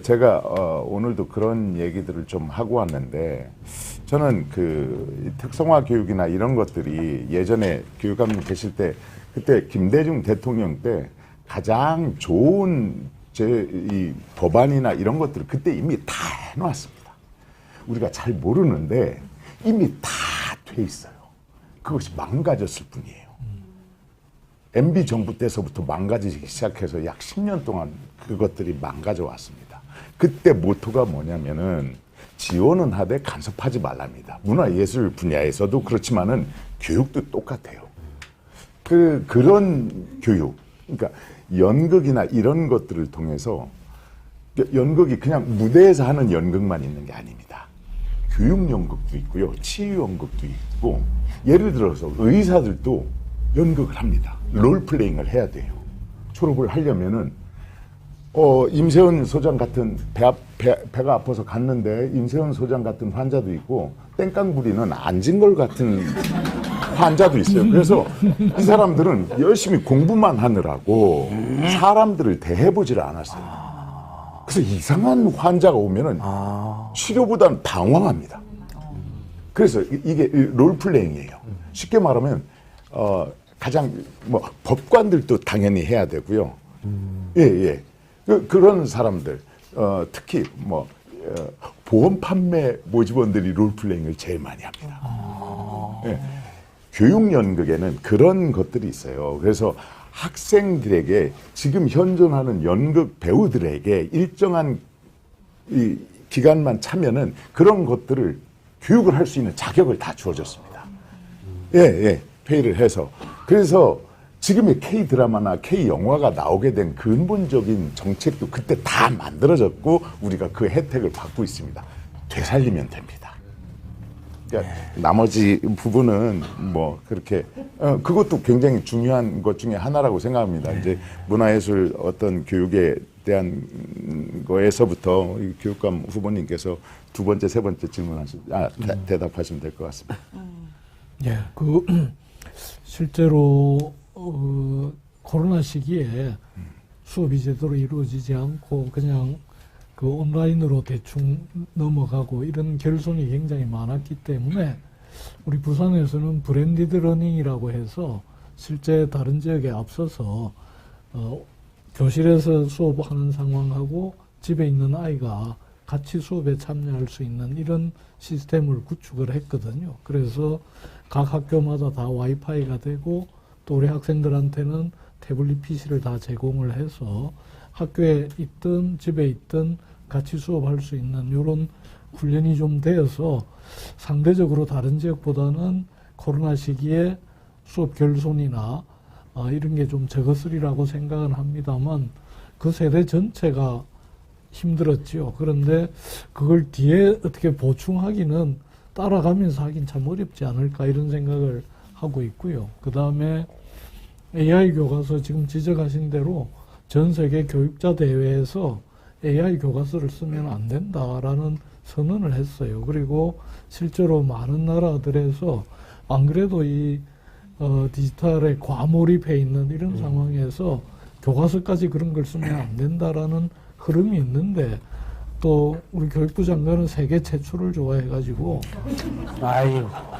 제가 오늘도 그런 얘기들을 좀 하고 왔는데 저는 그 특성화 교육이나 이런 것들이 예전에 교육감님 계실 때 그때 김대중 대통령 때 가장 좋은 이 법안이나 이런 것들을 그때 이미 다 해놨습니다. 우리가 잘 모르는데 이미 다 돼 있어요. 그것이 망가졌을 뿐이에요. MB 정부 때서부터 망가지기 시작해서 약 10년 동안 그것들이 망가져 왔습니다. 그때 모토가 뭐냐면은 지원은 하되 간섭하지 말랍니다. 문화예술 분야에서도 그렇지만은 교육도 똑같아요. 그런 교육, 그러니까 연극이나 이런 것들을 통해서 연극이 그냥 무대에서 하는 연극만 있는 게 아닙니다. 교육 연극도 있고요, 치유 연극도 있고, 예를 들어서 의사들도 연극을 합니다. 롤플레잉을 해야 돼요. 졸업을 하려면은 임세훈 소장 같은 배가 아파서 갔는데 임세훈 소장 같은 환자도 있고 땡깡 부리는 안진걸 같은 환자도 있어요. 그래서 이 사람들은 열심히 공부만 하느라고 사람들을 대해보지를 않았어요. 그래서 이상한 환자가 오면은 치료보다는 방황합니다. 그래서 이게 롤플레잉이에요. 쉽게 말하면 가장 뭐 법관들도 당연히 해야 되고요. 예. 그런 사람들 특히 뭐 보험 판매 모집원들이 롤플레잉을 제일 많이 합니다. 예. 교육 연극에는 그런 것들이 있어요. 그래서 학생들에게 지금 현존하는 연극 배우들에게 일정한 이 기간만 차면은 그런 것들을 교육을 할 수 있는 자격을 다 주어졌습니다. 예. 회의를 해서. 그래서 지금의 K-드라마나 K-영화가 나오게 된 근본적인 정책도 그때 다 만들어졌고 우리가 그 혜택을 받고 있습니다. 되살리면 됩니다. 그러니까 나머지 부분은 뭐 그렇게 그것도 굉장히 중요한 것 중에 하나라고 생각합니다. 이제 문화예술 어떤 교육에 대한 거에서부터 교육감 후보님께서 두 번째, 세 번째 대답하시면 될 것 같습니다. 예, 실제로 코로나 시기에 수업이 제대로 이루어지지 않고 그냥 그 온라인으로 대충 넘어가고 이런 결손이 굉장히 많았기 때문에 우리 부산에서는 브랜디드 러닝이라고 해서 실제 다른 지역에 앞서서 교실에서 수업하는 상황하고 집에 있는 아이가 같이 수업에 참여할 수 있는 이런 시스템을 구축을 했거든요. 그래서 각 학교마다 다 와이파이가 되고 또 우리 학생들한테는 태블릿 PC를 다 제공을 해서 학교에 있든 집에 있든 같이 수업할 수 있는 이런 훈련이 좀 되어서 상대적으로 다른 지역보다는 코로나 시기에 수업 결손이나 이런 게 좀 적었으리라고 생각은 합니다만 그 세대 전체가 힘들었지요. 그런데 그걸 뒤에 어떻게 보충하기는 따라가면서 하긴 참 어렵지 않을까 이런 생각을 하고 있고요. 그 다음에 AI 교과서 지금 지적하신 대로 전 세계 교육자 대회에서 AI 교과서를 쓰면 안 된다라는 선언을 했어요. 그리고 실제로 많은 나라들에서 안 그래도 이 디지털에 과몰입해 있는 이런 상황에서 교과서까지 그런 걸 쓰면 안 된다라는 흐름이 있는데 또 우리 교육부 장관은 세계 최초를 좋아해가지고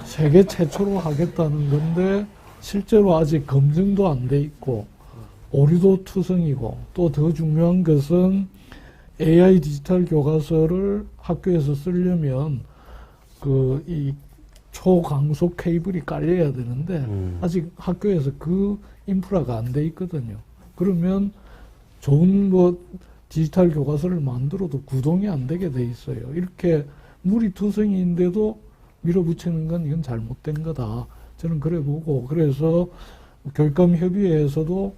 세계 최초로 하겠다는 건데 실제로 아직 검증도 안 돼 있고 오류도 투성이고 또 더 중요한 것은 AI 디지털 교과서를 학교에서 쓰려면 이 초강속 케이블이 깔려야 되는데 아직 학교에서 그 인프라가 안 돼 있거든요. 그러면 좋은 디지털 교과서를 만들어도 구동이 안 되게 돼 있어요. 이렇게 물이 투성이인데도 밀어붙이는 건 이건 잘못된 거다. 저는 그래 보고 그래서 교육감 협의회에서도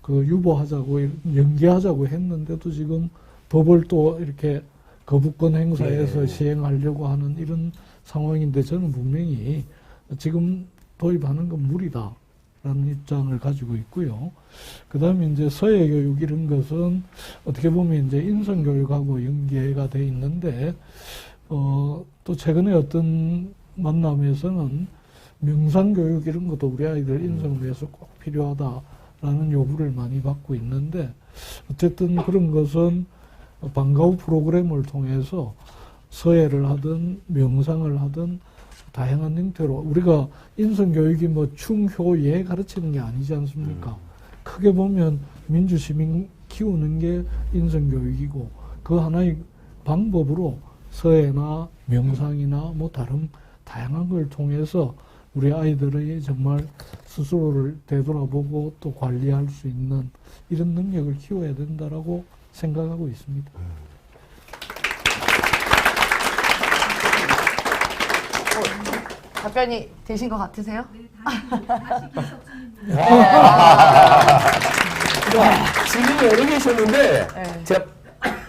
유보하자고 연기하자고 했는데도 지금 법을 또 이렇게 거부권 행사해서 시행하려고 하는 이런 상황인데 저는 분명히 지금 도입하는 건 무리다. 라는 입장을 가지고 있고요. 그 다음에 이제 서예 교육 이런 것은 어떻게 보면 이제 인성 교육하고 연계가 돼 있는데, 또 최근에 어떤 만남에서는 명상 교육 이런 것도 우리 아이들 인성을 위해서 꼭 필요하다라는 요구를 많이 받고 있는데, 어쨌든 그런 것은 방과 후 프로그램을 통해서 서예를 하든 명상을 하든 다양한 형태로 우리가 인성교육이 뭐 충효예 가르치는 게 아니지 않습니까? 크게 보면 민주시민 키우는 게 인성교육이고 그 하나의 방법으로 서예나 명상이나 뭐 다른 다양한 걸 통해서 우리 아이들의 정말 스스로를 되돌아보고 또 관리할 수 있는 이런 능력을 키워야 된다라고 생각하고 있습니다. 답변이 되신 것 같으세요? 질문이 여러 개 있었는데 네. 제가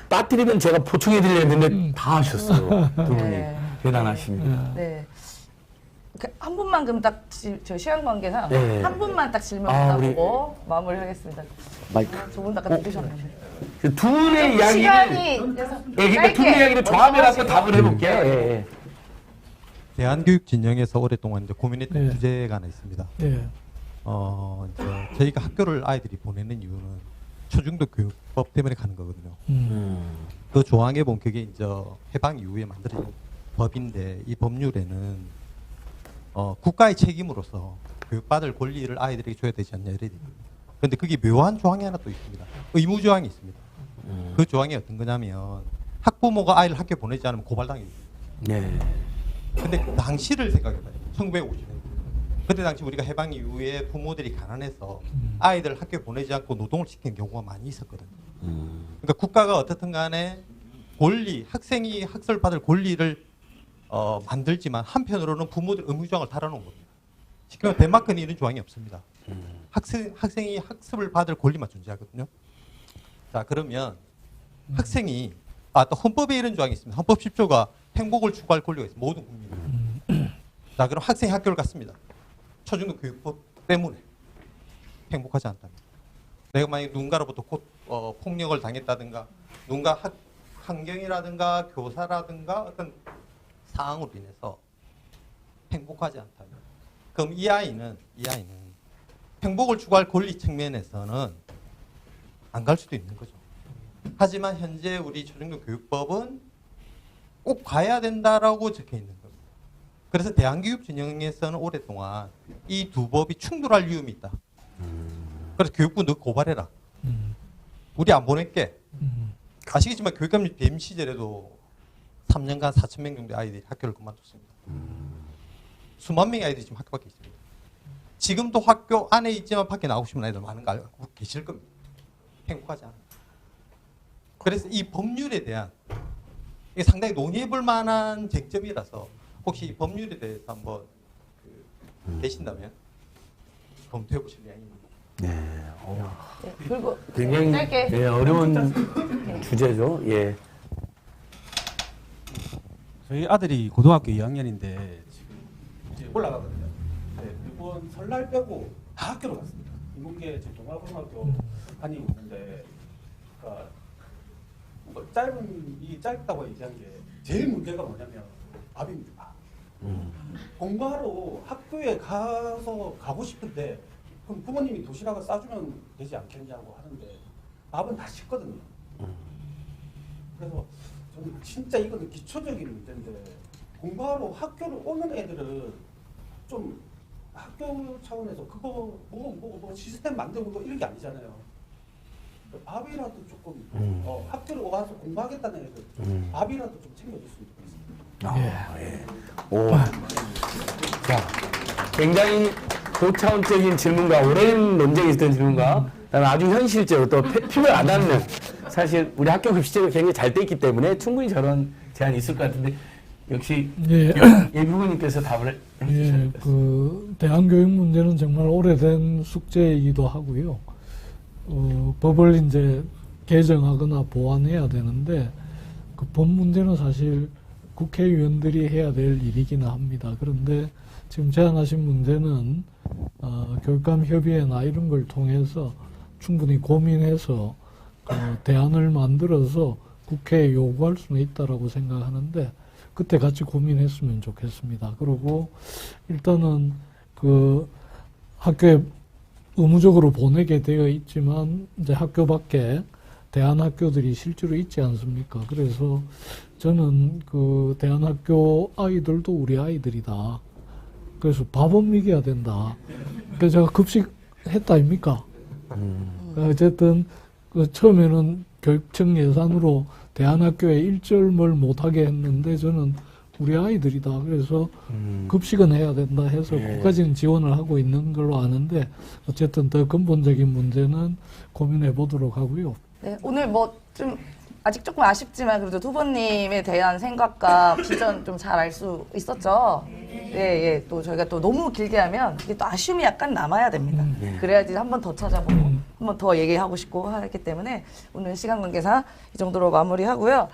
빠뜨리면 제가 보충해 드려야 되는데 다 하셨어요. 두 분이. 네. 대단하십니다. 네. 한 분만 그럼 딱 저 시간 관계상 네. 한 분만 딱 질문 우리- 받아보고 마무리하겠습니다. 마이크. 두 분 아까 들으셨는데. 그 두 분의 이야기를 시간이 그래서 그러니까 두 분의 이야기를 조합해갖고 답을 해볼게요. 예, 예. 대한교육 진영에서 오랫동안 이제 고민했던 네. 주제가 하나 있습니다. 예. 이제 저희가 학교를 아이들이 보내는 이유는 초중도 교육법 때문에 가는 거거든요. 그 조항에 보면 그게 이제 해방 이후에 만들어진 법인데 이 법률에는 국가의 책임으로서 교육받을 권리를 아이들에게 줘야 되지 않냐 이래. 그런데 그게 묘한 조항이 하나 또 있습니다. 의무 조항이 있습니다. 그 조항이 어떤 거냐면 학부모가 아이를 학교에 보내지 않으면 고발당입니다. 네. 근데 그 당시를 생각해봐요. 1950년. 그때 당시 우리가 해방 이후에 부모들이 가난해서 아이들 학교에 보내지 않고 노동을 시키는 경우가 많이 있었거든요. 그러니까 국가가 어떻든 간에 권리, 학생이 학습을 받을 권리를 만들지만 한편으로는 부모들 의무조항을 달아놓은 겁니다. 쉽게 말하면 덴마크는 이런 조항이 없습니다. 학생이 학습을 받을 권리만 존재하거든요. 자, 그러면 학생이 또 헌법에 이런 조항이 있습니다. 헌법 10조가 행복을 추구할 권리가 있습니다. 모든 국민이. 자, 그럼 학생이 학교를 갔습니다. 초중도 교육법 때문에 행복하지 않다면. 내가 만약에 누군가로부터 폭력을 당했다든가 누군가 환경이라든가 교사라든가 어떤 상황으로 인해서 행복하지 않다면 그럼 이 아이는 행복을 추구할 권리 측면에서는 안 갈 수도 있는 거죠. 하지만 현재 우리 초중도 교육법은 꼭 가야 된다라고 적혀 있는 겁니다. 그래서 대한교육 진영에서는 오랫동안 이 두 법이 충돌할 위험이 있다. 그래서 교육부 너 고발해라. 우리 안 보낼게. 아시겠지만 교육감님 뱀 시절에도 3년간 4,000명 정도의 아이들이 학교를 그만뒀습니다. 수만 명의 아이들이 지금 학교 밖에 있습니다. 지금도 학교 안에 있지만 밖에 나오고 싶은 아이들 많은 거 알고 계실 겁니다. 행복하지 않아요. 그래서 이 법률에 대한 이게 상당히 논의해볼 만한 쟁점이라서 혹시 이 법률에 대해서 한번 계신다면 검토해보실 의향입니다. 네. 그리고 굉장히 짧게. 어려운 주제죠. 예. 저희 아들이 고등학교 2학년인데 지금 이제 올라가거든요. 네, 이번 설날 빼고 다 학교로 갔습니다. 인문계 지금 동아고등학교 다니고 있는데, 그러니까 뭐 짧다고 얘기한 게 제일 문제가 뭐냐면 밥입니다. 공부하러 학교에 가고 싶은데 그럼 부모님이 도시락을 싸주면 되지 않겠냐고 하는데 밥은 다 식거든요. 그래서 저는 진짜 이거는 기초적인 문제인데 공부하러 학교를 오는 애들은 좀 학교 차원에서 그거 뭐 시스템 만들고 뭐 이런 게 아니잖아요. 밥이라도 조금 학교를 와서 공부하겠다는 애들 밥이라도 좀 챙겨줬으면 좋겠습니다. 예. 오. 자, 굉장히 고차원적인 질문과 오랜 논쟁이 있던 질문과 그다음에 아주 현실적으로 또 피부에 안 닿는 사실 우리 학교 급식제가 굉장히 잘 돼 있기 때문에 충분히 저런 제한이 있을 것 같은데 역시 예비부님께서 답을 해주셨습니다. 그 대한교육 문제는 정말 오래된 숙제이기도 하고요. 법을 이제 개정하거나 보완해야 되는데 그 법 문제는 사실 국회의원들이 해야 될 일이기는 합니다. 그런데 지금 제안하신 문제는 교육감 협의회나 이런 걸 통해서 충분히 고민해서 그 대안을 만들어서 국회에 요구할 수는 있다라고 생각하는데 그때 같이 고민했으면 좋겠습니다. 그리고 일단은 그 학교에 의무적으로 보내게 되어 있지만 이제 학교 밖에 대안학교들이 실제로 있지 않습니까? 그래서 저는 그 대안학교 아이들도 우리 아이들이다. 그래서 밥은 먹여야 된다. 그래서 제가 급식했다 아닙니까? 어쨌든 그 처음에는 교육청 예산으로 대안학교에 일절을 못하게 했는데 저는 우리 아이들이다. 그래서 급식은 해야 된다 해서 국가적인 지원을 하고 있는 걸로 아는데 어쨌든 더 근본적인 문제는 고민해 보도록 하고요. 네, 오늘 뭐 좀 아직 조금 아쉽지만 그래도 투보님에 대한 생각과 비전 좀 잘 알 수 있었죠. 예, 예. 또 저희가 또 너무 길게 하면 이게 또 아쉬움이 약간 남아야 됩니다. 그래야지 한 번 더 찾아보고 한 번 더 얘기하고 싶고 하기 때문에 오늘 시간 관계상 이 정도로 마무리하고요.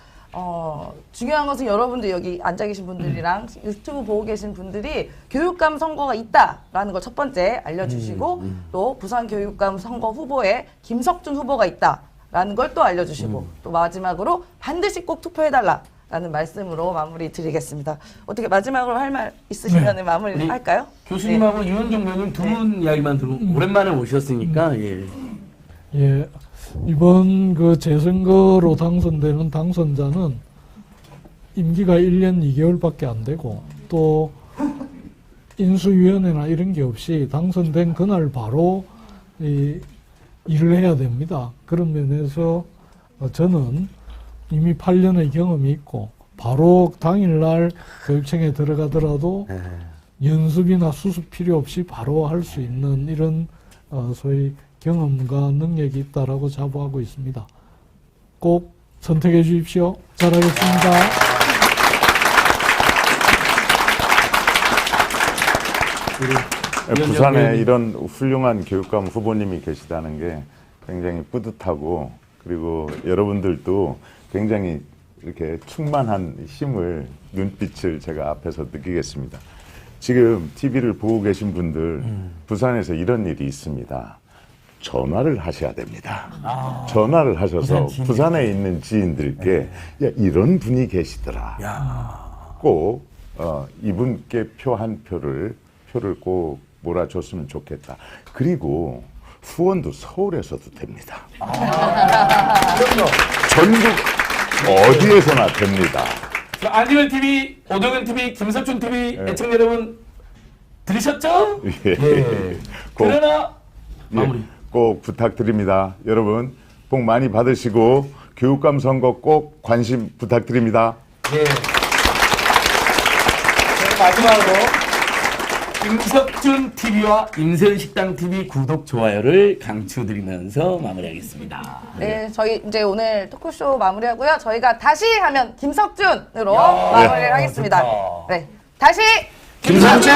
중요한 것은 여러분들 여기 앉아 계신 분들이랑 유튜브 보고 계신 분들이 교육감 선거가 있다라는 걸 첫 번째 알려주시고 또 부산 교육감 선거 후보에 김석준 후보가 있다라는 걸 또 알려주시고 또 마지막으로 반드시 꼭 투표해달라라는 말씀으로 마무리 드리겠습니다. 어떻게 마지막으로 할 말 있으시면 마무리 할까요? 교수님하고 유현종 의원님 두 분 이야기만 들으면 오랜만에 오셨으니까 예. 예, 이번 그 재선거로 당선되는 당선자는 임기가 1년 2개월밖에 안 되고 또 인수위원회나 이런 게 없이 당선된 그날 바로 일을 해야 됩니다. 그런 면에서 저는 이미 8년의 경험이 있고 바로 당일날 교육청에 들어가더라도 연습이나 수습 필요 없이 바로 할 수 있는 이런 소위 경험과 능력이 있다라고 자부하고 있습니다. 꼭 선택해 주십시오. 잘하겠습니다. 부산에 이런 훌륭한 교육감 후보님이 계시다는 게 굉장히 뿌듯하고 그리고 여러분들도 굉장히 이렇게 충만한 힘을 눈빛을 제가 앞에서 느끼겠습니다. 지금 TV를 보고 계신 분들 부산에서 이런 일이 있습니다. 전화를 하셔야 됩니다. 전화를 하셔서 부산에 있는 지인들께 야, 이런 분이 계시더라. 꼭 이분께 표 한 표를 꼭 몰아줬으면 좋겠다. 그리고 후원도 서울에서도 됩니다. 전국 어디에서나 됩니다. 안지원 TV, 오동현 TV, 김석준 TV 애청자 여러분 들으셨죠? 예. 그러나 마무리. 꼭 부탁드립니다. 여러분 복 많이 받으시고 교육감 선거 꼭 관심 부탁드립니다. 네. 마지막으로 김석준 TV와 임세은식당 TV 구독 좋아요를 강추드리면서 마무리하겠습니다. 네, 저희 이제 오늘 토크쇼 마무리하고요. 저희가 다시 하면 김석준으로 마무리를 하겠습니다. 좋다. 네, 다시 김석준!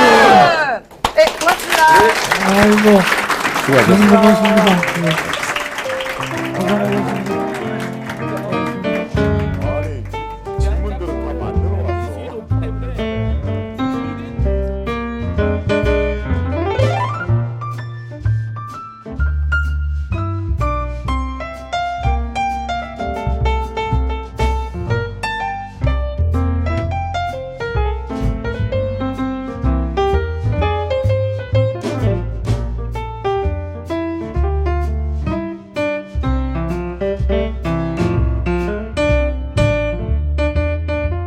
네, 고맙습니다. 아이고, 수고하셨습니다. 고맙습니다. 네. 고생하셨습니다.